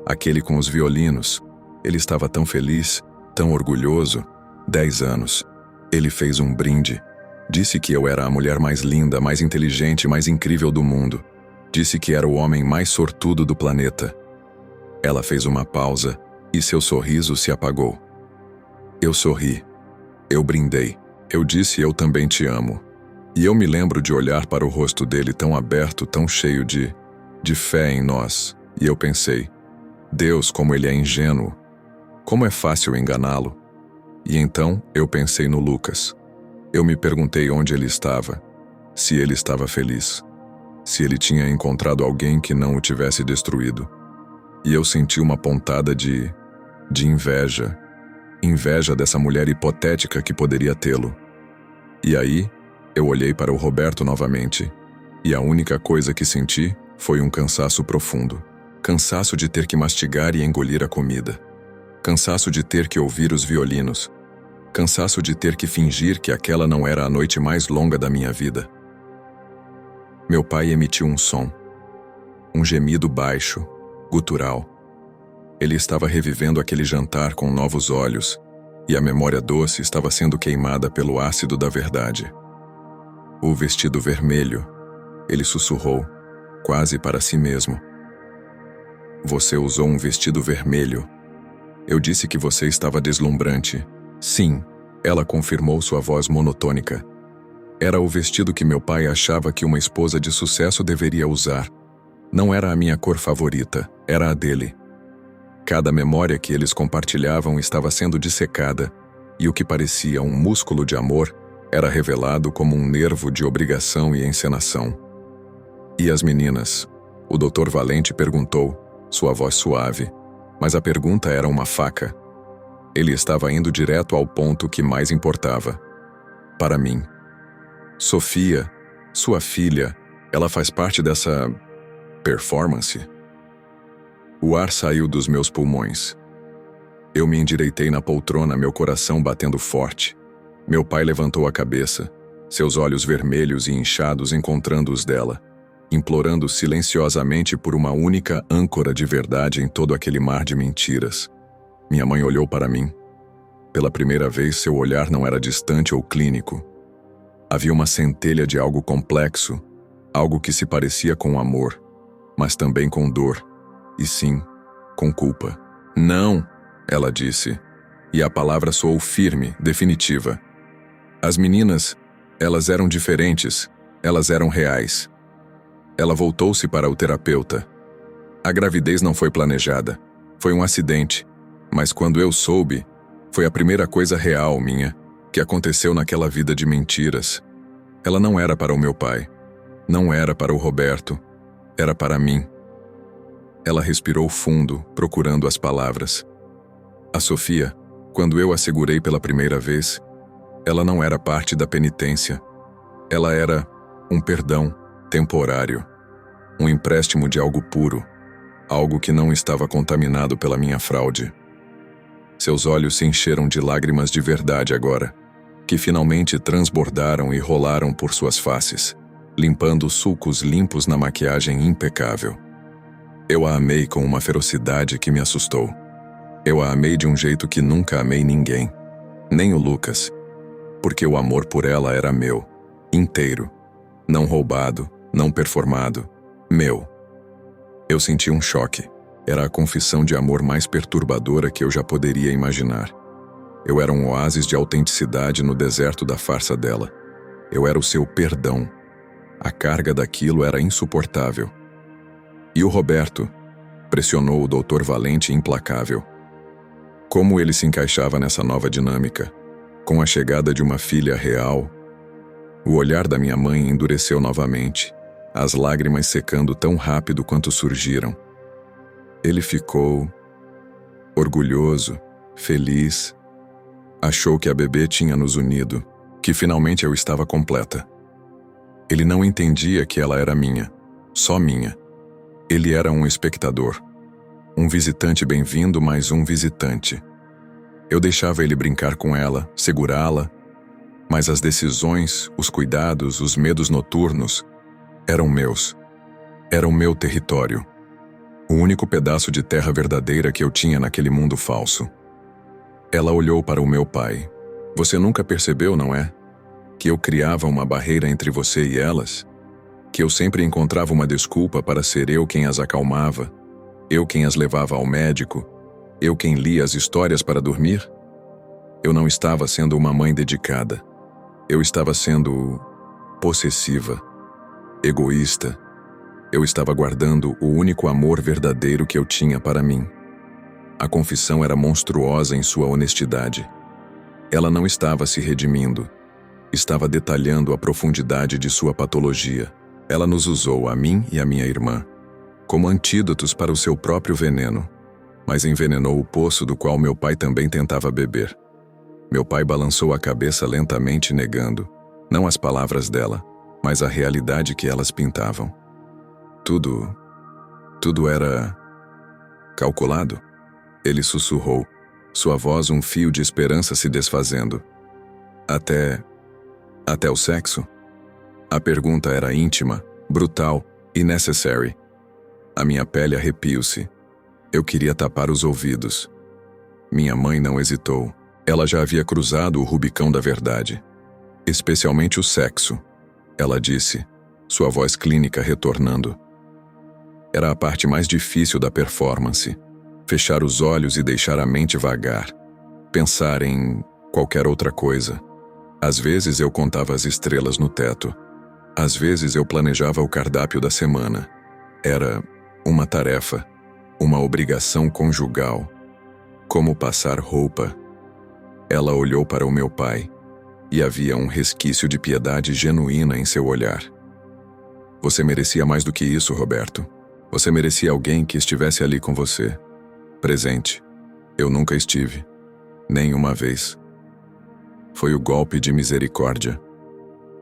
aquele com os violinos. Ele estava tão feliz, tão orgulhoso. 10 anos. Ele fez um brinde. Disse que eu era a mulher mais linda, mais inteligente, mais incrível do mundo. Disse que era o homem mais sortudo do planeta. Ela fez uma pausa e seu sorriso se apagou. Eu sorri. Eu brindei. Eu disse: eu também te amo. E eu me lembro de olhar para o rosto dele tão aberto, tão cheio de fé em nós. E eu pensei: Deus, como ele é ingênuo. Como é fácil enganá-lo. E então eu pensei no Lucas. Eu me perguntei onde ele estava, se ele estava feliz, se ele tinha encontrado alguém que não o tivesse destruído. E eu senti uma pontada de inveja. Inveja dessa mulher hipotética que poderia tê-lo. E aí, eu olhei para o Roberto novamente, e a única coisa que senti foi um cansaço profundo. Cansaço de ter que mastigar e engolir a comida. Cansaço de ter que ouvir os violinos. Cansaço de ter que fingir que aquela não era a noite mais longa da minha vida. Meu pai emitiu um som. Um gemido baixo, gutural. Ele estava revivendo aquele jantar com novos olhos, e a memória doce estava sendo queimada pelo ácido da verdade. O vestido vermelho, ele sussurrou, quase para si mesmo. Você usou um vestido vermelho. Eu disse que você estava deslumbrante. Sim, ela confirmou sua voz monotônica. Era o vestido que meu pai achava que uma esposa de sucesso deveria usar. Não era a minha cor favorita, era a dele. Cada memória que eles compartilhavam estava sendo dissecada, e o que parecia um músculo de amor era revelado como um nervo de obrigação e encenação. E as meninas? O Dr. Valente perguntou, sua voz suave, mas a pergunta era uma faca. Ele estava indo direto ao ponto que mais importava. Para mim. Sofia, sua filha, ela faz parte dessa performance? O ar saiu dos meus pulmões. Eu me endireitei na poltrona, meu coração batendo forte. Meu pai levantou a cabeça, seus olhos vermelhos e inchados encontrando os dela, implorando silenciosamente por uma única âncora de verdade em todo aquele mar de mentiras. Minha mãe olhou para mim. Pela primeira vez, seu olhar não era distante ou clínico. Havia uma centelha de algo complexo, algo que se parecia com amor, mas também com dor, e sim, com culpa. Não, ela disse, e a palavra soou firme, definitiva. As meninas, elas eram diferentes, elas eram reais. Ela voltou-se para o terapeuta. A gravidez não foi planejada, foi um acidente, mas quando eu soube, foi a primeira coisa real minha, que aconteceu naquela vida de mentiras. Ela não era para o meu pai, não era para o Roberto, era para mim. Ela respirou fundo, procurando as palavras. A Sofia, quando eu a segurei pela primeira vez, ela não era parte da penitência. Ela era um perdão temporário, um empréstimo de algo puro, algo que não estava contaminado pela minha fraude. Seus olhos se encheram de lágrimas de verdade agora, que finalmente transbordaram e rolaram por suas faces, limpando sulcos limpos na maquiagem impecável. Eu a amei com uma ferocidade que me assustou. Eu a amei de um jeito que nunca amei ninguém, nem o Lucas, porque o amor por ela era meu, inteiro, não roubado, não performado, meu. Eu senti um choque. Era a confissão de amor mais perturbadora que eu já poderia imaginar. Eu era um oásis de autenticidade no deserto da farsa dela. Eu era o seu perdão. A carga daquilo era insuportável. E o Roberto? Pressionou o Dr. Valente implacável. Como ele se encaixava nessa nova dinâmica? Com a chegada de uma filha real? O olhar da minha mãe endureceu novamente, as lágrimas secando tão rápido quanto surgiram. Ele ficou orgulhoso, feliz. Achou que a bebê tinha nos unido, que finalmente eu estava completa. Ele não entendia que ela era minha, só minha. Ele era um espectador. Um visitante bem-vindo, mais um visitante. Eu deixava ele brincar com ela, segurá-la, mas as decisões, os cuidados, os medos noturnos eram meus. Era o meu território. O único pedaço de terra verdadeira que eu tinha naquele mundo falso. Ela olhou para o meu pai. Você nunca percebeu, não é? Que eu criava uma barreira entre você e elas? Que eu sempre encontrava uma desculpa para ser eu quem as acalmava? Eu quem as levava ao médico? Eu quem lia as histórias para dormir? Eu não estava sendo uma mãe dedicada. Eu estava sendo possessiva, egoísta. Eu estava guardando o único amor verdadeiro que eu tinha para mim. A confissão era monstruosa em sua honestidade. Ela não estava se redimindo. Estava detalhando a profundidade de sua patologia. Ela nos usou, a mim e a minha irmã, como antídotos para o seu próprio veneno, mas envenenou o poço do qual meu pai também tentava beber. Meu pai balançou a cabeça lentamente, negando, não as palavras dela, mas a realidade que elas pintavam. Tudo era calculado. Ele sussurrou, sua voz um fio de esperança se desfazendo. Até o sexo? A pergunta era íntima, brutal e necessary. A minha pele arrepiou-se. Eu queria tapar os ouvidos. Minha mãe não hesitou. Ela já havia cruzado o Rubicão da verdade. Especialmente o sexo, ela disse, sua voz clínica retornando. Era a parte mais difícil da performance. Fechar os olhos e deixar a mente vagar. Pensar em qualquer outra coisa. Às vezes eu contava as estrelas no teto. Às vezes eu planejava o cardápio da semana. Era uma tarefa, uma obrigação conjugal. Como passar roupa. Ela olhou para o meu pai, e havia um resquício de piedade genuína em seu olhar. Você merecia mais do que isso, Roberto. Você merecia alguém que estivesse ali com você. Presente. Eu nunca estive. Nem uma vez. Foi o golpe de misericórdia.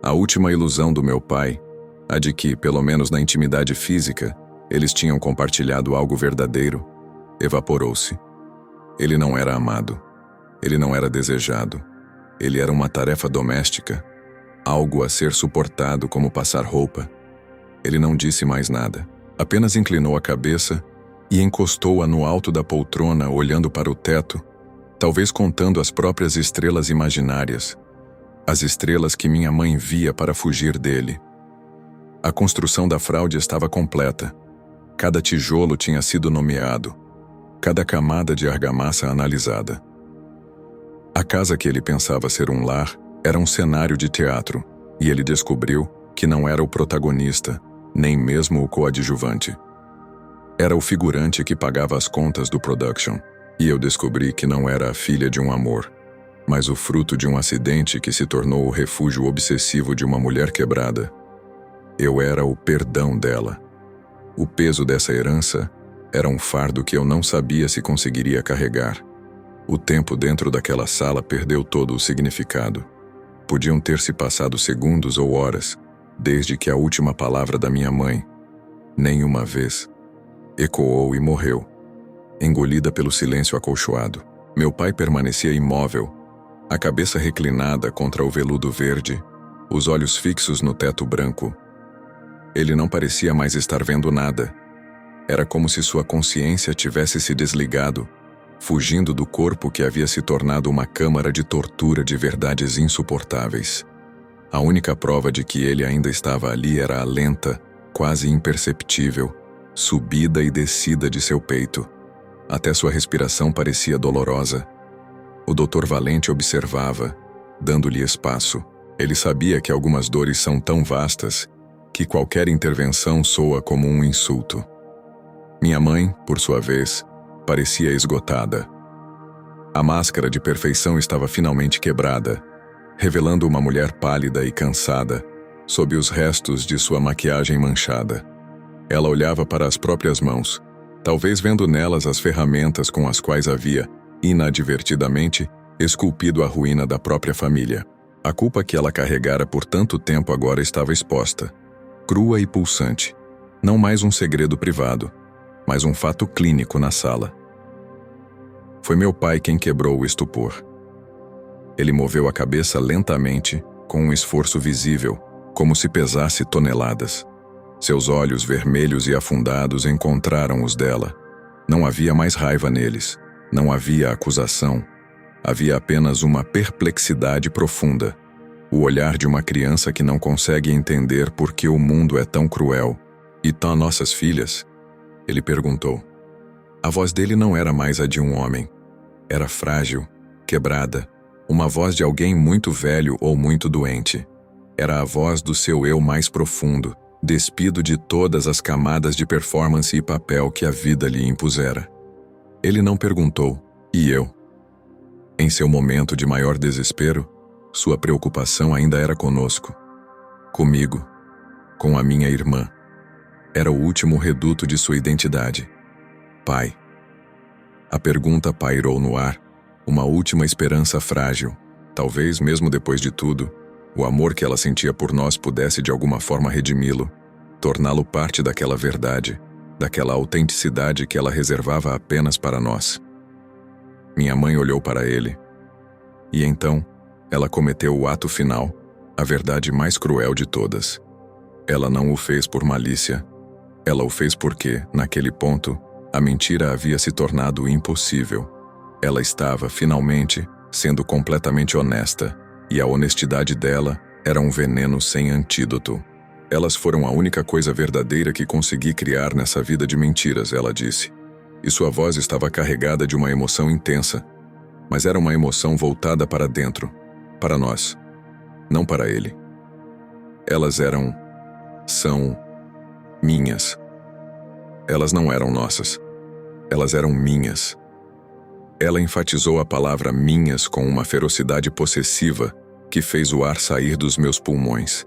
A última ilusão do meu pai, a de que, pelo menos na intimidade física, eles tinham compartilhado algo verdadeiro, evaporou-se. Ele não era amado. Ele não era desejado. Ele era uma tarefa doméstica, algo a ser suportado como passar roupa. Ele não disse mais nada. Apenas inclinou a cabeça e encostou-a no alto da poltrona, olhando para o teto, talvez contando as próprias estrelas imaginárias, as estrelas que minha mãe via para fugir dele. A construção da fraude estava completa. Cada tijolo tinha sido nomeado, cada camada de argamassa analisada. A casa que ele pensava ser um lar era um cenário de teatro, e ele descobriu que não era o protagonista, nem mesmo o coadjuvante. Era o figurante que pagava as contas do production, e eu descobri que não era a filha de um amor, mas o fruto de um acidente que se tornou o refúgio obsessivo de uma mulher quebrada. Eu era o perdão dela. O peso dessa herança era um fardo que eu não sabia se conseguiria carregar. O tempo dentro daquela sala perdeu todo o significado. Podiam ter se passado segundos ou horas, desde que a última palavra da minha mãe, nenhuma vez, ecoou e morreu, engolida pelo silêncio acolchoado. Meu pai permanecia imóvel, a cabeça reclinada contra o veludo verde, os olhos fixos no teto branco. Ele não parecia mais estar vendo nada. Era como se sua consciência tivesse se desligado, fugindo do corpo que havia se tornado uma câmara de tortura de verdades insuportáveis. A única prova de que ele ainda estava ali era a lenta, quase imperceptível, subida e descida de seu peito. Até sua respiração parecia dolorosa. O Dr. Valente observava, dando-lhe espaço. Ele sabia que algumas dores são tão vastas que qualquer intervenção soa como um insulto. Minha mãe, por sua vez, parecia esgotada. A máscara de perfeição estava finalmente quebrada, revelando uma mulher pálida e cansada, sob os restos de sua maquiagem manchada. Ela olhava para as próprias mãos, talvez vendo nelas as ferramentas com as quais havia, inadvertidamente, esculpido a ruína da própria família. A culpa que ela carregara por tanto tempo agora estava exposta, crua e pulsante. Não mais um segredo privado, mas um fato clínico na sala. Foi meu pai quem quebrou o estupor. Ele moveu a cabeça lentamente, com um esforço visível, como se pesasse toneladas. Seus olhos vermelhos e afundados encontraram os dela. Não havia mais raiva neles. Não havia acusação. Havia apenas uma perplexidade profunda. O olhar de uma criança que não consegue entender por que o mundo é tão cruel. E tão nossas filhas? Ele perguntou. A voz dele não era mais a de um homem. Era frágil, quebrada, uma voz de alguém muito velho ou muito doente. Era a voz do seu eu mais profundo, despido de todas as camadas de performance e papel que a vida lhe impusera. Ele não perguntou, e eu? Em seu momento de maior desespero, sua preocupação ainda era conosco. Comigo, com a minha irmã. Era o último reduto de sua identidade. Pai. A pergunta pairou no ar, uma última esperança frágil. Talvez, mesmo depois de tudo, o amor que ela sentia por nós pudesse de alguma forma redimi-lo, torná-lo parte daquela verdade, daquela autenticidade que ela reservava apenas para nós. Minha mãe olhou para ele. E então, ela cometeu o ato final, a verdade mais cruel de todas. Ela não o fez por malícia, Ela o fez porque, naquele ponto, a mentira havia se tornado impossível. Ela estava, finalmente, sendo completamente honesta, e a honestidade dela era um veneno sem antídoto. Elas foram a única coisa verdadeira que consegui criar nessa vida de mentiras, ela disse. E sua voz estava carregada de uma emoção intensa, mas era uma emoção voltada para dentro, para nós, não para ele. Elas são minhas. Elas não eram nossas. Elas eram minhas. Ela enfatizou a palavra minhas com uma ferocidade possessiva que fez o ar sair dos meus pulmões.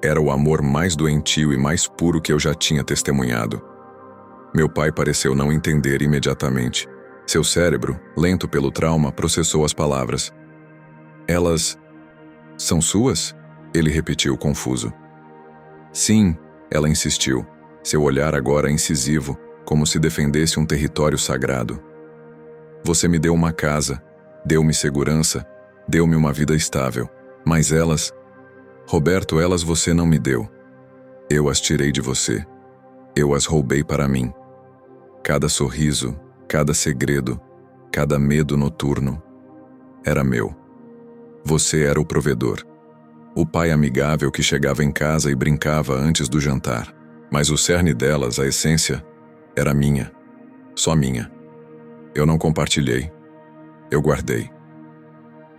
Era o amor mais doentio e mais puro que eu já tinha testemunhado. Meu pai pareceu não entender imediatamente. Seu cérebro, lento pelo trauma, processou as palavras. Elas são suas? Ele repetiu, confuso. Sim, ela insistiu, seu olhar agora incisivo, como se defendesse um território sagrado. Você me deu uma casa, deu-me segurança, deu-me uma vida estável. Mas elas... Roberto, elas você não me deu. Eu as tirei de você. Eu as roubei para mim. Cada sorriso, cada segredo, cada medo noturno era meu. Você era o provedor. O pai amigável que chegava em casa e brincava antes do jantar. Mas o cerne delas, a essência, era minha. Só minha. Eu não compartilhei. Eu guardei.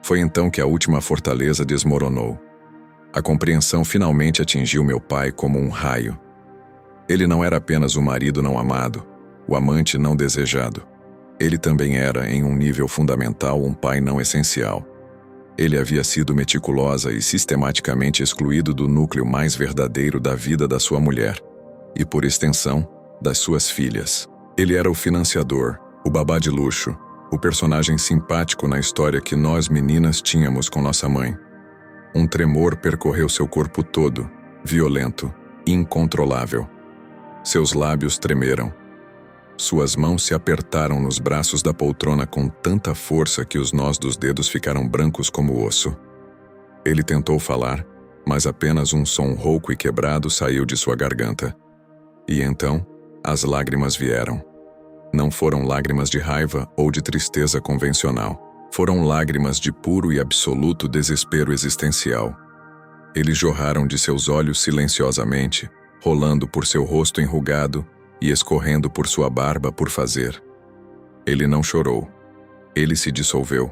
Foi então que a última fortaleza desmoronou. A compreensão finalmente atingiu meu pai como um raio. Ele não era apenas o marido não amado, o amante não desejado. Ele também era, em um nível fundamental, um pai não essencial. Ele havia sido meticulosa e sistematicamente excluído do núcleo mais verdadeiro da vida da sua mulher, e por extensão, das suas filhas. Ele era o financiador, o babá de luxo, o personagem simpático na história que nós meninas tínhamos com nossa mãe. Um tremor percorreu seu corpo todo, violento, incontrolável. Seus lábios tremeram. Suas mãos se apertaram nos braços da poltrona com tanta força que os nós dos dedos ficaram brancos como osso. Ele tentou falar, mas apenas um som rouco e quebrado saiu de sua garganta. E então, as lágrimas vieram. Não foram lágrimas de raiva ou de tristeza convencional. Foram lágrimas de puro e absoluto desespero existencial. Eles jorraram de seus olhos silenciosamente, rolando por seu rosto enrugado e escorrendo por sua barba por fazer. Ele não chorou. Ele se dissolveu.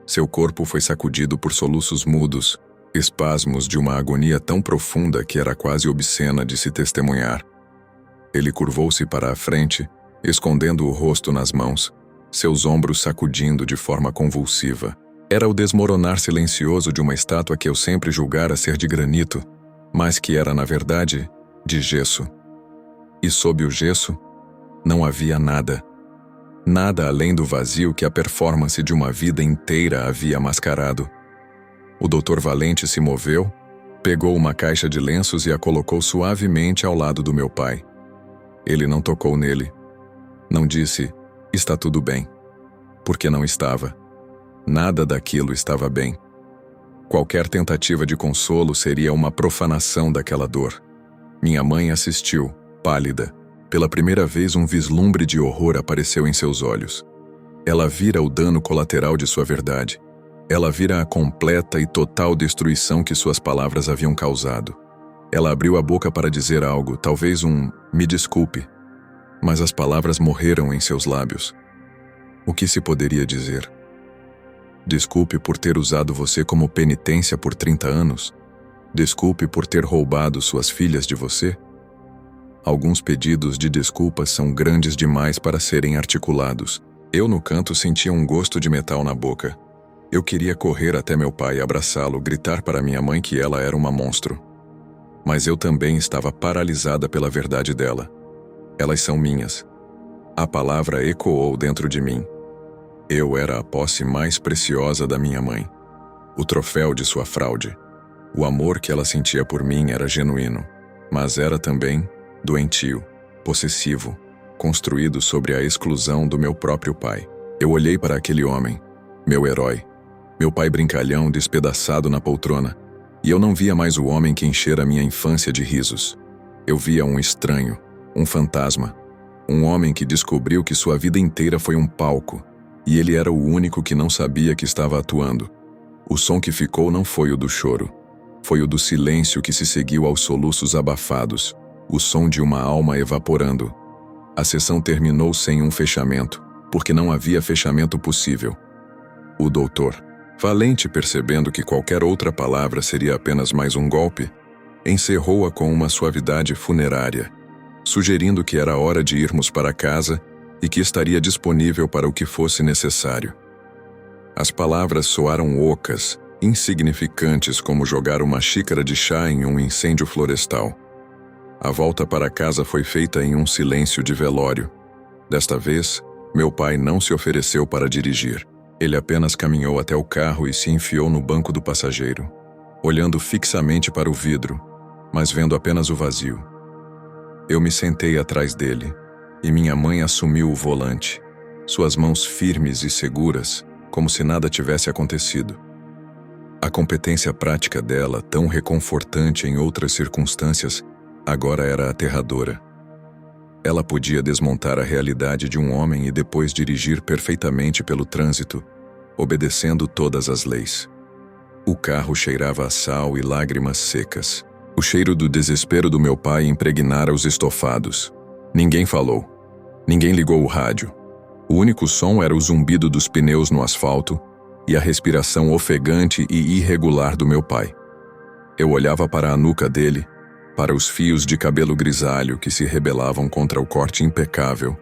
Seu corpo foi sacudido por soluços mudos, espasmos de uma agonia tão profunda que era quase obscena de se testemunhar. Ele curvou-se para a frente, escondendo o rosto nas mãos, seus ombros sacudindo de forma convulsiva. Era o desmoronar silencioso de uma estátua que eu sempre julgara ser de granito, mas que era, na verdade, de gesso. E sob o gesso, não havia nada. Nada além do vazio que a performance de uma vida inteira havia mascarado. O Dr. Valente se moveu, pegou uma caixa de lenços e a colocou suavemente ao lado do meu pai. Ele não tocou nele. Não disse, está tudo bem. Porque não estava. Nada daquilo estava bem. Qualquer tentativa de consolo seria uma profanação daquela dor. Minha mãe assistiu, pálida. Pela primeira vez um vislumbre de horror apareceu em seus olhos. Ela vira o dano colateral de sua verdade. Ela vira a completa e total destruição que suas palavras haviam causado. Ela abriu a boca para dizer algo, talvez um "me desculpe", mas as palavras morreram em seus lábios. O que se poderia dizer? Desculpe por ter usado você como penitência por 30 anos? Desculpe por ter roubado suas filhas de você? Alguns pedidos de desculpas são grandes demais para serem articulados. Eu, no canto, sentia um gosto de metal na boca. Eu queria correr até meu pai, abraçá-lo, gritar para minha mãe que ela era uma monstro. Mas eu também estava paralisada pela verdade dela. Elas são minhas. A palavra ecoou dentro de mim. Eu era a posse mais preciosa da minha mãe. O troféu de sua fraude. O amor que ela sentia por mim era genuíno, mas era também doentio, possessivo, construído sobre a exclusão do meu próprio pai. Eu olhei para aquele homem, meu herói, meu pai brincalhão despedaçado na poltrona, e eu não via mais o homem que enchera minha infância de risos. Eu via um estranho, Um fantasma. Um homem que descobriu que sua vida inteira foi um palco, e ele era o único que não sabia que estava atuando. O som que ficou não foi o do choro. Foi o do silêncio que se seguiu aos soluços abafados, o som de uma alma evaporando. A sessão terminou sem um fechamento, porque não havia fechamento possível. O doutor, Valente percebendo que qualquer outra palavra seria apenas mais um golpe, encerrou-a com uma suavidade funerária, sugerindo que era hora de irmos para casa e que estaria disponível para o que fosse necessário. As palavras soaram ocas, insignificantes como jogar uma xícara de chá em um incêndio florestal. A volta para casa foi feita em um silêncio de velório. Desta vez, meu pai não se ofereceu para dirigir. Ele apenas caminhou até o carro e se enfiou no banco do passageiro, olhando fixamente para o vidro, mas vendo apenas o vazio. Eu me sentei atrás dele, e minha mãe assumiu o volante, suas mãos firmes e seguras, como se nada tivesse acontecido. A competência prática dela, tão reconfortante em outras circunstâncias, agora era aterradora. Ela podia desmontar a realidade de um homem e depois dirigir perfeitamente pelo trânsito, obedecendo todas as leis. O carro cheirava a sal e lágrimas secas. O cheiro do desespero do meu pai impregnara os estofados. Ninguém falou. Ninguém ligou o rádio. O único som era o zumbido dos pneus no asfalto e a respiração ofegante e irregular do meu pai. Eu olhava para a nuca dele, para os fios de cabelo grisalho que se rebelavam contra o corte impecável,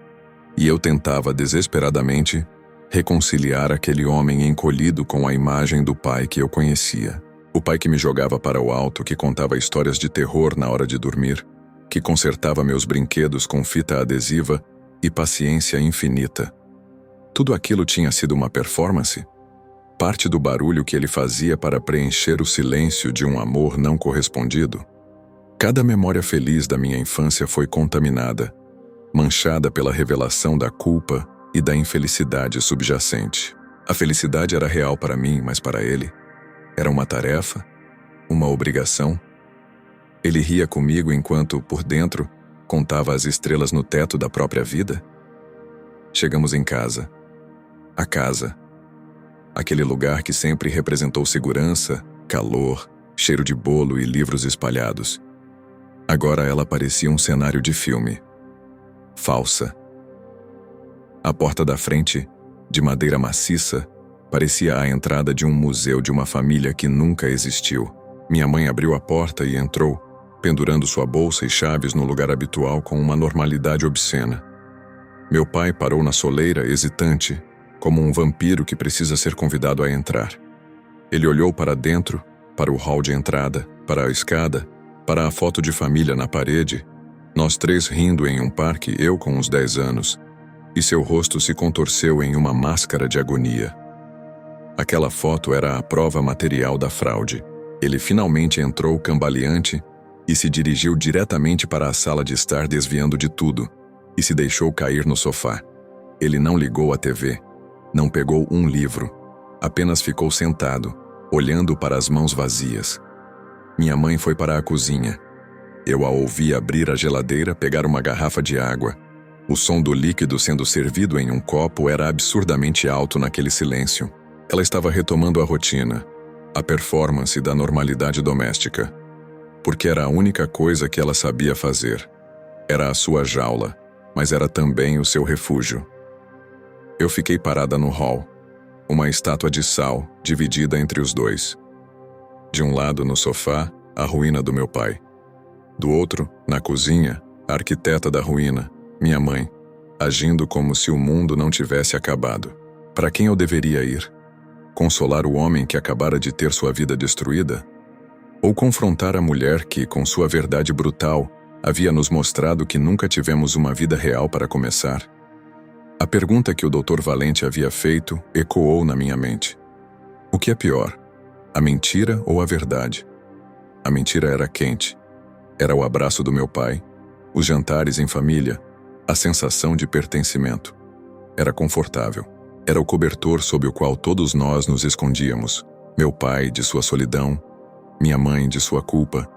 e eu tentava desesperadamente reconciliar aquele homem encolhido com a imagem do pai que eu conhecia. O pai que me jogava para o alto, que contava histórias de terror na hora de dormir, que consertava meus brinquedos com fita adesiva e paciência infinita. Tudo aquilo tinha sido uma performance? Parte do barulho que ele fazia para preencher o silêncio de um amor não correspondido? Cada memória feliz da minha infância foi contaminada, manchada pela revelação da culpa e da infelicidade subjacente. A felicidade era real para mim, mas para ele era uma tarefa, uma obrigação. Ele ria comigo enquanto, por dentro, contava as estrelas no teto da própria vida. Chegamos em casa. A casa. Aquele lugar que sempre representou segurança, calor, cheiro de bolo e livros espalhados. Agora ela parecia um cenário de filme. Falsa. A porta da frente, de madeira maciça, parecia a entrada de um museu de uma família que nunca existiu. Minha mãe abriu a porta e entrou, pendurando sua bolsa e chaves no lugar habitual com uma normalidade obscena. Meu pai parou na soleira, hesitante, como um vampiro que precisa ser convidado a entrar. Ele olhou para dentro, para o hall de entrada, para a escada, para a foto de família na parede, nós três rindo em um parque, eu com uns 10 anos, e seu rosto se contorceu em uma máscara de agonia. Aquela foto era a prova material da fraude. Ele finalmente entrou cambaleante e se dirigiu diretamente para a sala de estar, desviando de tudo, e se deixou cair no sofá. Ele não ligou a TV, não pegou um livro, apenas ficou sentado, olhando para as mãos vazias. Minha mãe foi para a cozinha. Eu a ouvi abrir a geladeira, pegar uma garrafa de água. O som do líquido sendo servido em um copo era absurdamente alto naquele silêncio. Ela estava retomando a rotina, a performance da normalidade doméstica, porque era a única coisa que ela sabia fazer. Era a sua jaula, mas era também o seu refúgio. Eu fiquei parada no hall, uma estátua de sal dividida entre os dois. De um lado, no sofá, a ruína do meu pai. Do outro, na cozinha, a arquiteta da ruína, minha mãe, agindo como se o mundo não tivesse acabado. Para quem eu deveria ir? Consolar o homem que acabara de ter sua vida destruída? Ou confrontar a mulher que, com sua verdade brutal, havia nos mostrado que nunca tivemos uma vida real para começar? A pergunta que o Dr. Valente havia feito ecoou na minha mente. O que é pior? A mentira ou a verdade? A mentira era quente. Era o abraço do meu pai, os jantares em família, a sensação de pertencimento. Era confortável. Era o cobertor sob o qual todos nós nos escondíamos. Meu pai de sua solidão, minha mãe de sua culpa,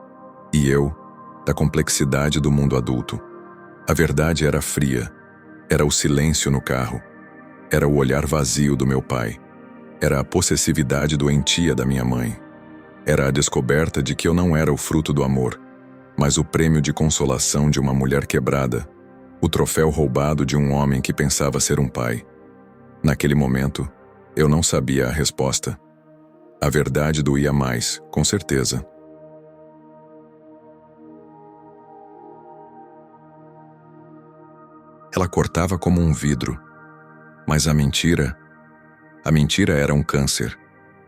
e eu da complexidade do mundo adulto. A verdade era fria. Era o silêncio no carro. Era o olhar vazio do meu pai. Era a possessividade doentia da minha mãe. Era a descoberta de que eu não era o fruto do amor, mas o prêmio de consolação de uma mulher quebrada, o troféu roubado de um homem que pensava ser um pai. Naquele momento, eu não sabia a resposta. A verdade doía mais, com certeza. Ela cortava como um vidro, mas a mentira era um câncer.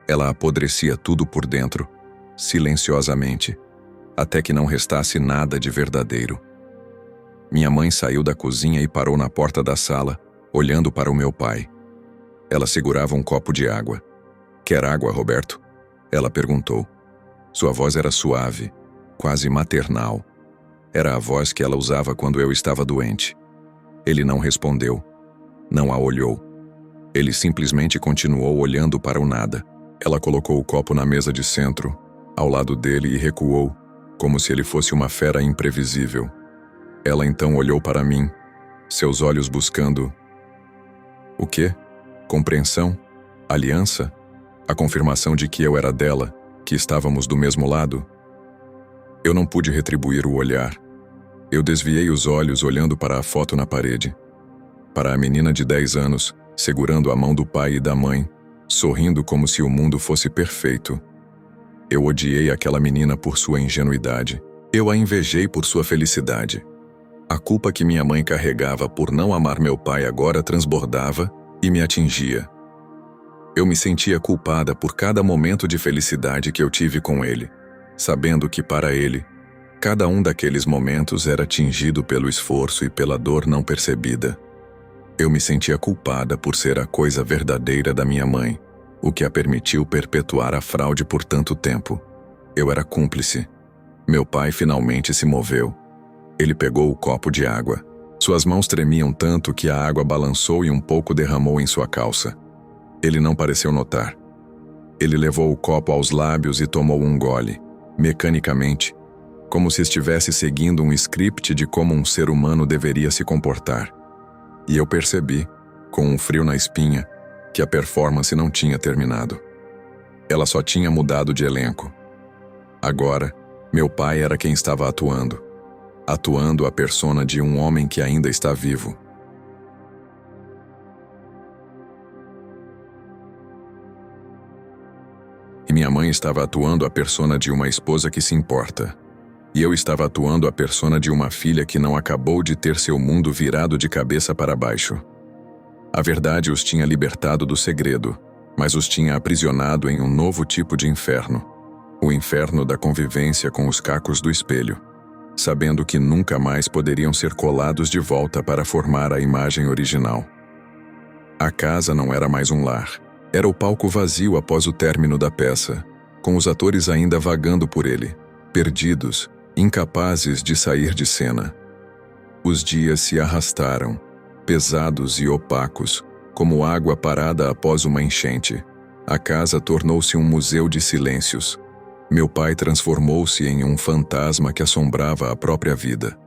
Ela apodrecia tudo por dentro, silenciosamente, até que não restasse nada de verdadeiro. Minha mãe saiu da cozinha e parou na porta da sala, olhando para o meu pai. Ela segurava um copo de água. "Quer água, Roberto?" Ela perguntou. Sua voz era suave, quase maternal. Era a voz que ela usava quando eu estava doente. Ele não respondeu. Não a olhou. Ele simplesmente continuou olhando para o nada. Ela colocou o copo na mesa de centro, ao lado dele, e recuou, como se ele fosse uma fera imprevisível. Ela então olhou para mim, seus olhos buscando... O quê? Compreensão? Aliança? A confirmação de que eu era dela, que estávamos do mesmo lado? Eu não pude retribuir o olhar. Eu desviei os olhos olhando para a foto na parede. Para a menina de 10 anos, segurando a mão do pai e da mãe, sorrindo como se o mundo fosse perfeito. Eu odiei aquela menina por sua ingenuidade. Eu a invejei por sua felicidade. A culpa que minha mãe carregava por não amar meu pai agora transbordava e me atingia. Eu me sentia culpada por cada momento de felicidade que eu tive com ele, sabendo que para ele, cada um daqueles momentos era tingido pelo esforço e pela dor não percebida. Eu me sentia culpada por ser a coisa verdadeira da minha mãe, o que a permitiu perpetuar a fraude por tanto tempo. Eu era cúmplice. Meu pai finalmente se moveu. Ele pegou o copo de água. Suas mãos tremiam tanto que a água balançou e um pouco derramou em sua calça. Ele não pareceu notar. Ele levou o copo aos lábios e tomou um gole, mecanicamente, como se estivesse seguindo um script de como um ser humano deveria se comportar. E eu percebi, com um frio na espinha, que a performance não tinha terminado. Ela só tinha mudado de elenco. Agora, meu pai era quem estava atuando a persona de um homem que ainda está vivo. E minha mãe estava atuando a persona de uma esposa que se importa. E eu estava atuando a persona de uma filha que não acabou de ter seu mundo virado de cabeça para baixo. A verdade os tinha libertado do segredo, mas os tinha aprisionado em um novo tipo de inferno. O inferno da convivência com os cacos do espelho, sabendo que nunca mais poderiam ser colados de volta para formar a imagem original. A casa não era mais um lar. Era o palco vazio após o término da peça, com os atores ainda vagando por ele, perdidos, incapazes de sair de cena. Os dias se arrastaram, pesados e opacos, como água parada após uma enchente. A casa tornou-se um museu de silêncios. Meu pai transformou-se em um fantasma que assombrava a própria vida.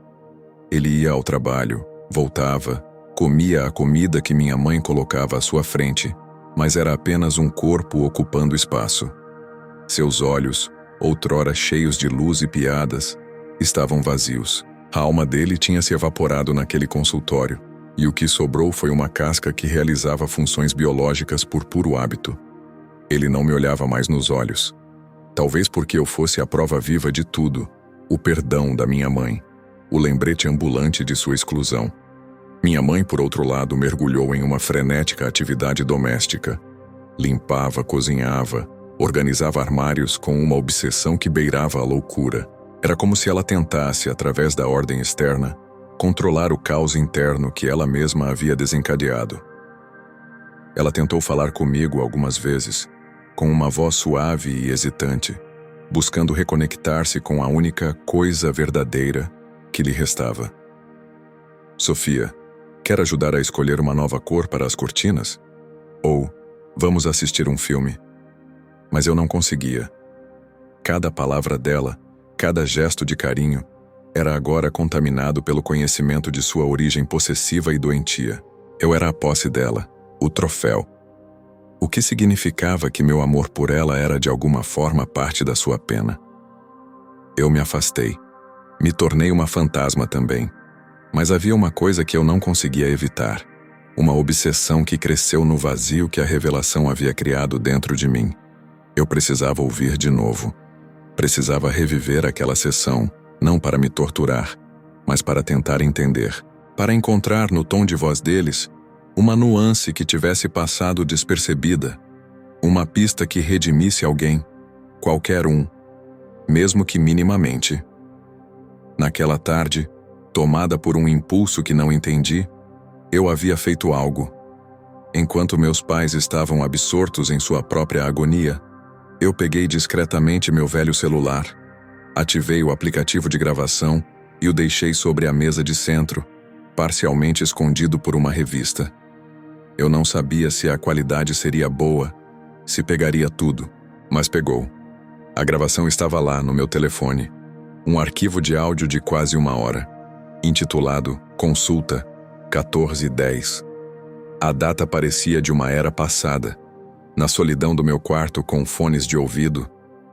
Ele ia ao trabalho, voltava, comia a comida que minha mãe colocava à sua frente, mas era apenas um corpo ocupando espaço. Seus olhos, outrora cheios de luz e piadas, estavam vazios. A alma dele tinha se evaporado naquele consultório, e o que sobrou foi uma casca que realizava funções biológicas por puro hábito. Ele não me olhava mais nos olhos. Talvez porque eu fosse a prova viva de tudo, o perdão da minha mãe, o lembrete ambulante de sua exclusão. Minha mãe, por outro lado, mergulhou em uma frenética atividade doméstica. Limpava, cozinhava, organizava armários com uma obsessão que beirava a loucura. Era como se ela tentasse, através da ordem externa, controlar o caos interno que ela mesma havia desencadeado. Ela tentou falar comigo algumas vezes, com uma voz suave e hesitante, buscando reconectar-se com a única coisa verdadeira que lhe restava. Sofia, quer ajudar a escolher uma nova cor para as cortinas? Ou, vamos assistir um filme? Mas eu não conseguia. Cada palavra dela, cada gesto de carinho, era agora contaminado pelo conhecimento de sua origem possessiva e doentia. Eu era a posse dela, o troféu. O que significava que meu amor por ela era de alguma forma parte da sua pena. Eu me afastei. Me tornei uma fantasma também. Mas havia uma coisa que eu não conseguia evitar. Uma obsessão que cresceu no vazio que a revelação havia criado dentro de mim. Eu precisava ouvir de novo. Precisava reviver aquela sessão, não para me torturar, mas para tentar entender. Para encontrar no tom de voz deles uma nuance que tivesse passado despercebida. Uma pista que redimisse alguém, qualquer um, mesmo que minimamente. Naquela tarde, tomada por um impulso que não entendi, eu havia feito algo. Enquanto meus pais estavam absortos em sua própria agonia, eu peguei discretamente meu velho celular, ativei o aplicativo de gravação e o deixei sobre a mesa de centro, parcialmente escondido por uma revista. Eu não sabia se a qualidade seria boa, se pegaria tudo, mas pegou. A gravação estava lá no meu telefone, um arquivo de áudio de quase 1 hora, intitulado Consulta 14:10. A data parecia de uma era passada. Na solidão do meu quarto com fones de ouvido,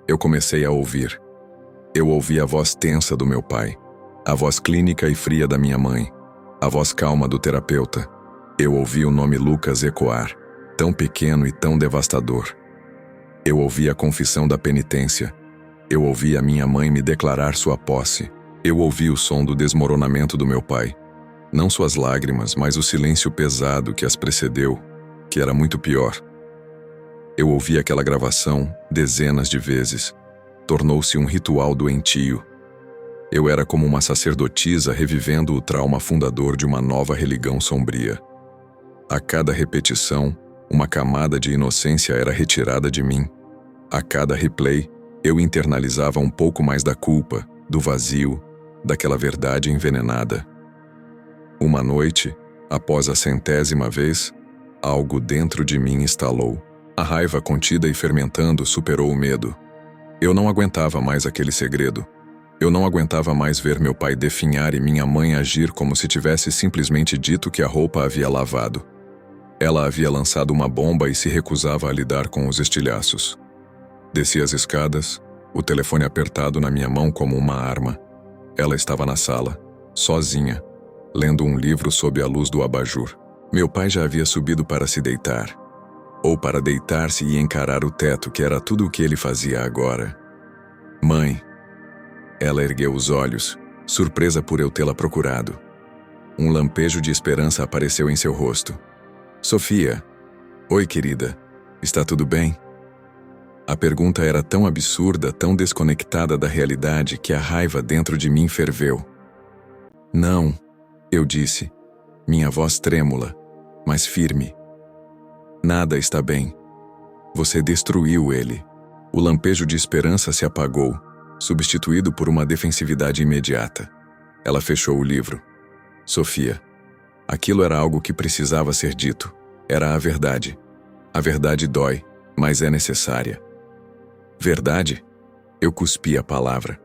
eu comecei a ouvir. Eu ouvi a voz tensa do meu pai, a voz clínica e fria da minha mãe, a voz calma do terapeuta. Eu ouvi o nome Lucas ecoar, tão pequeno e tão devastador. Eu ouvi a confissão da penitência. Eu ouvi a minha mãe me declarar sua posse. Eu ouvi o som do desmoronamento do meu pai. Não suas lágrimas, mas o silêncio pesado que as precedeu, que era muito pior. Eu ouvi aquela gravação dezenas de vezes. Tornou-se um ritual doentio. Eu era como uma sacerdotisa revivendo o trauma fundador de uma nova religião sombria. A cada repetição, uma camada de inocência era retirada de mim. A cada replay, eu internalizava um pouco mais da culpa, do vazio, daquela verdade envenenada. Uma noite, após a 100ª vez, algo dentro de mim estalou. A raiva contida e fermentando superou o medo. Eu não aguentava mais aquele segredo. Eu não aguentava mais ver meu pai definhar e minha mãe agir como se tivesse simplesmente dito que a roupa havia lavado. Ela havia lançado uma bomba e se recusava a lidar com os estilhaços. Desci as escadas, o telefone apertado na minha mão como uma arma. Ela estava na sala, sozinha, lendo um livro sob a luz do abajur. Meu pai já havia subido para se deitar. Ou para deitar-se e encarar o teto, que era tudo o que ele fazia agora. Mãe. Ela ergueu os olhos, surpresa por eu tê-la procurado. Um lampejo de esperança apareceu em seu rosto. Sofia. Oi, querida. Está tudo bem? A pergunta era tão absurda, tão desconectada da realidade que a raiva dentro de mim ferveu. Não, eu disse, minha voz trêmula, mas firme. Nada está bem. Você destruiu ele. O lampejo de esperança se apagou, substituído por uma defensividade imediata. Ela fechou o livro. Sofia. Aquilo era algo que precisava ser dito. Era a verdade. A verdade dói, mas é necessária. Verdade? Eu cuspi a palavra.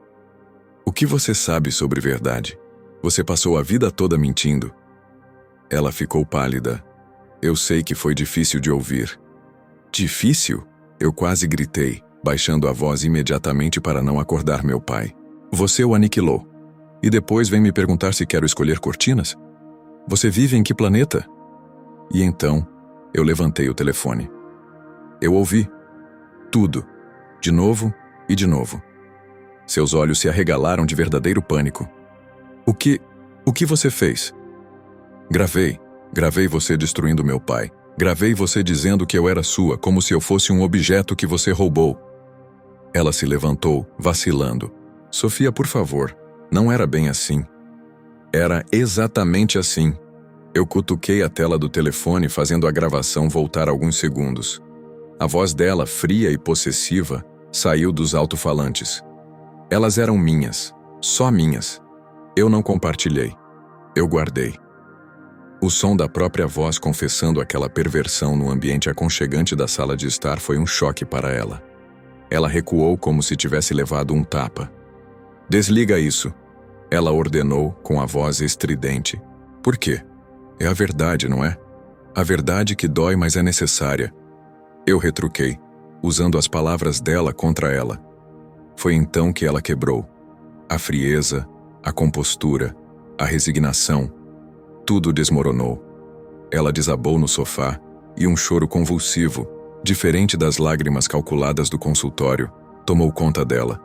O que você sabe sobre verdade? Você passou a vida toda mentindo. Ela ficou pálida. Eu sei que foi difícil de ouvir. Difícil? Eu quase gritei, baixando a voz imediatamente para não acordar meu pai. Você o aniquilou. E depois vem me perguntar se quero escolher cortinas? Você vive em que planeta? E então, eu levantei o telefone. Eu ouvi. Tudo. De novo e de novo. Seus olhos se arregalaram de verdadeiro pânico. O que você fez? Gravei você destruindo meu pai. Gravei você dizendo que eu era sua, como se eu fosse um objeto que você roubou. Ela se levantou, vacilando. Sofia, por favor, não era bem assim. Era exatamente assim. Eu cutuquei a tela do telefone, fazendo a gravação voltar alguns segundos. A voz dela, fria e possessiva, saiu dos alto-falantes. Elas eram minhas, só minhas. Eu não compartilhei. Eu guardei. O som da própria voz confessando aquela perversão no ambiente aconchegante da sala de estar foi um choque para ela. Ela recuou como se tivesse levado um tapa. Desliga isso. Ela ordenou com a voz estridente. Por quê? É a verdade, não é? A verdade que dói, mas é necessária. Eu retruquei, usando as palavras dela contra ela. Foi então que ela quebrou. A frieza, a compostura, a resignação, tudo desmoronou. Ela desabou no sofá e um choro convulsivo, diferente das lágrimas calculadas do consultório, tomou conta dela.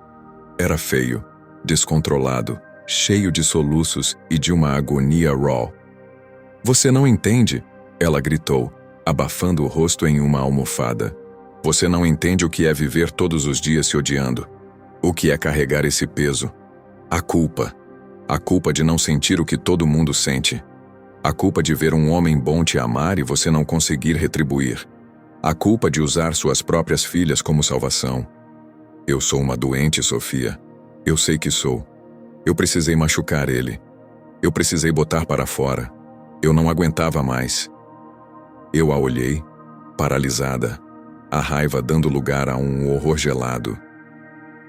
Era feio, descontrolado, cheio de soluços e de uma agonia raw. Você não entende? Ela gritou, abafando o rosto em uma almofada. Você não entende o que é viver todos os dias se odiando. O que é carregar esse peso? A culpa. A culpa de não sentir o que todo mundo sente. A culpa de ver um homem bom te amar e você não conseguir retribuir. A culpa de usar suas próprias filhas como salvação. Eu sou uma doente, Sofia. Eu sei que sou. Eu precisei machucar ele. Eu precisei botar para fora. Eu não aguentava mais. Eu a olhei, paralisada, a raiva dando lugar a um horror gelado.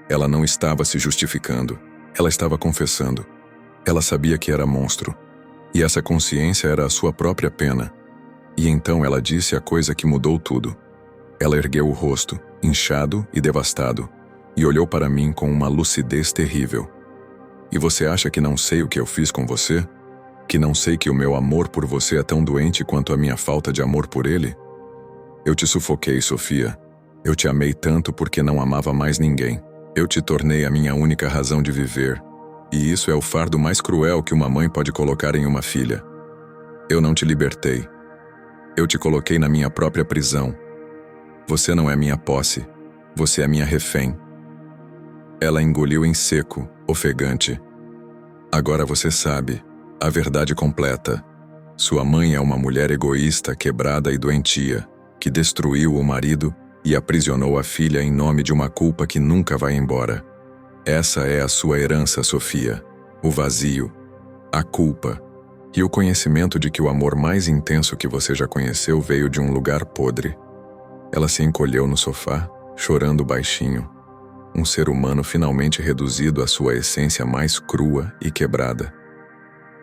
Ela não estava se justificando. Ela estava confessando. Ela sabia que era monstro. E essa consciência era a sua própria pena. E então ela disse a coisa que mudou tudo. Ela ergueu o rosto, inchado e devastado, e olhou para mim com uma lucidez terrível. E você acha que não sei o que eu fiz com você? Que não sei que o meu amor por você é tão doente quanto a minha falta de amor por ele? Eu te sufoquei, Sofia. Eu te amei tanto porque não amava mais ninguém. Eu te tornei a minha única razão de viver. E isso é o fardo mais cruel que uma mãe pode colocar em uma filha. Eu não te libertei. Eu te coloquei na minha própria prisão. Você não é minha posse. Você é minha refém. Ela engoliu em seco, ofegante. Agora você sabe. A verdade completa. Sua mãe é uma mulher egoísta, quebrada e doentia, que destruiu o marido e aprisionou a filha em nome de uma culpa que nunca vai embora. Essa é a sua herança, Sofia. O vazio, a culpa e o conhecimento de que o amor mais intenso que você já conheceu veio de um lugar podre. Ela se encolheu no sofá, chorando baixinho. Um ser humano finalmente reduzido à sua essência mais crua e quebrada.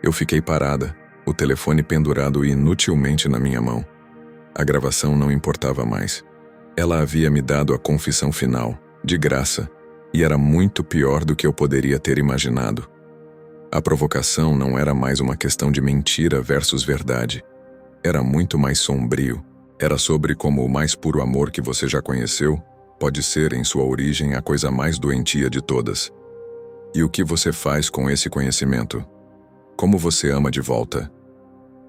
Eu fiquei parada, o telefone pendurado inutilmente na minha mão. A gravação não importava mais. Ela havia me dado a confissão final, de graça, e era muito pior do que eu poderia ter imaginado. A provocação não era mais uma questão de mentira versus verdade. Era muito mais sombrio. Era sobre como o mais puro amor que você já conheceu pode ser, em sua origem, a coisa mais doentia de todas. E o que você faz com esse conhecimento? Como você ama de volta?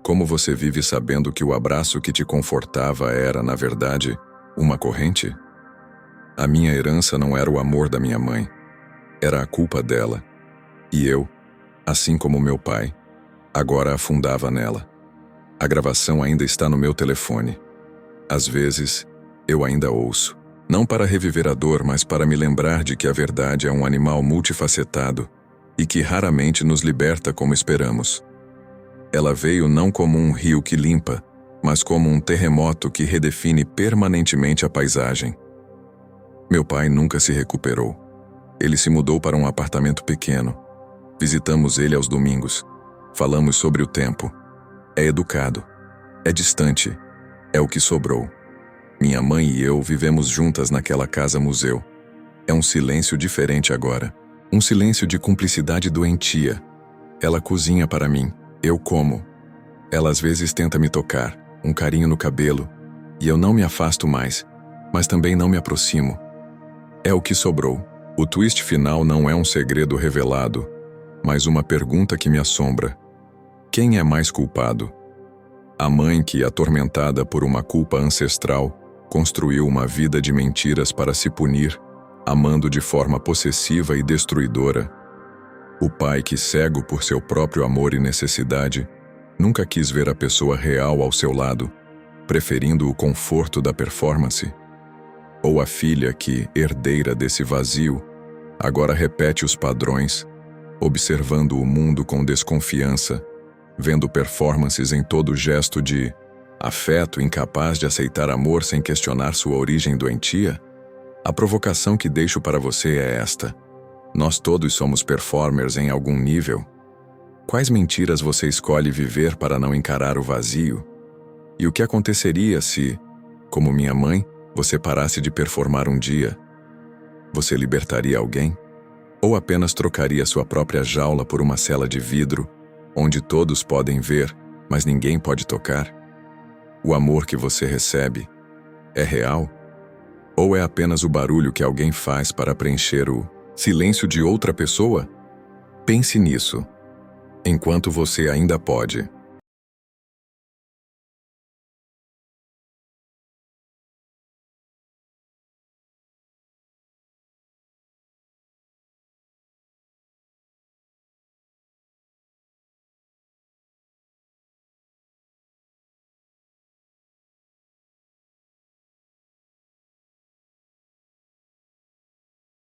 Como você vive sabendo que o abraço que te confortava era, na verdade, uma corrente? A minha herança não era o amor da minha mãe. Era a culpa dela. E eu, assim como meu pai, agora afundava nela. A gravação ainda está no meu telefone. Às vezes, eu ainda ouço. Não para reviver a dor, mas para me lembrar de que a verdade é um animal multifacetado e que raramente nos liberta como esperamos. Ela veio não como um rio que limpa, mas como um terremoto que redefine permanentemente a paisagem. Meu pai nunca se recuperou. Ele se mudou para um apartamento pequeno. Visitamos ele aos domingos. Falamos sobre o tempo. É educado. É distante. É o que sobrou. Minha mãe e eu vivemos juntas naquela casa-museu. É um silêncio diferente agora. Um silêncio de cumplicidade doentia. Ela cozinha para mim. Eu como. Ela às vezes tenta me tocar, um carinho no cabelo, e eu não me afasto mais, mas também não me aproximo. É o que sobrou. O twist final não é um segredo revelado, mas uma pergunta que me assombra. Quem é mais culpado? A mãe que, atormentada por uma culpa ancestral, construiu uma vida de mentiras para se punir, amando de forma possessiva e destruidora. O pai que, cego por seu próprio amor e necessidade, nunca quis ver a pessoa real ao seu lado, preferindo o conforto da performance. Ou a filha que, herdeira desse vazio, agora repete os padrões, observando o mundo com desconfiança, vendo performances em todo gesto de afeto, incapaz de aceitar amor sem questionar sua origem doentia? A provocação que deixo para você é esta. Nós todos somos performers em algum nível. Quais mentiras você escolhe viver para não encarar o vazio? E o que aconteceria se, como minha mãe, você parasse de performar um dia? Você libertaria alguém? Ou apenas trocaria sua própria jaula por uma cela de vidro, onde todos podem ver, mas ninguém pode tocar? O amor que você recebe é real? Ou é apenas o barulho que alguém faz para preencher o silêncio de outra pessoa? Pense nisso, enquanto você ainda pode.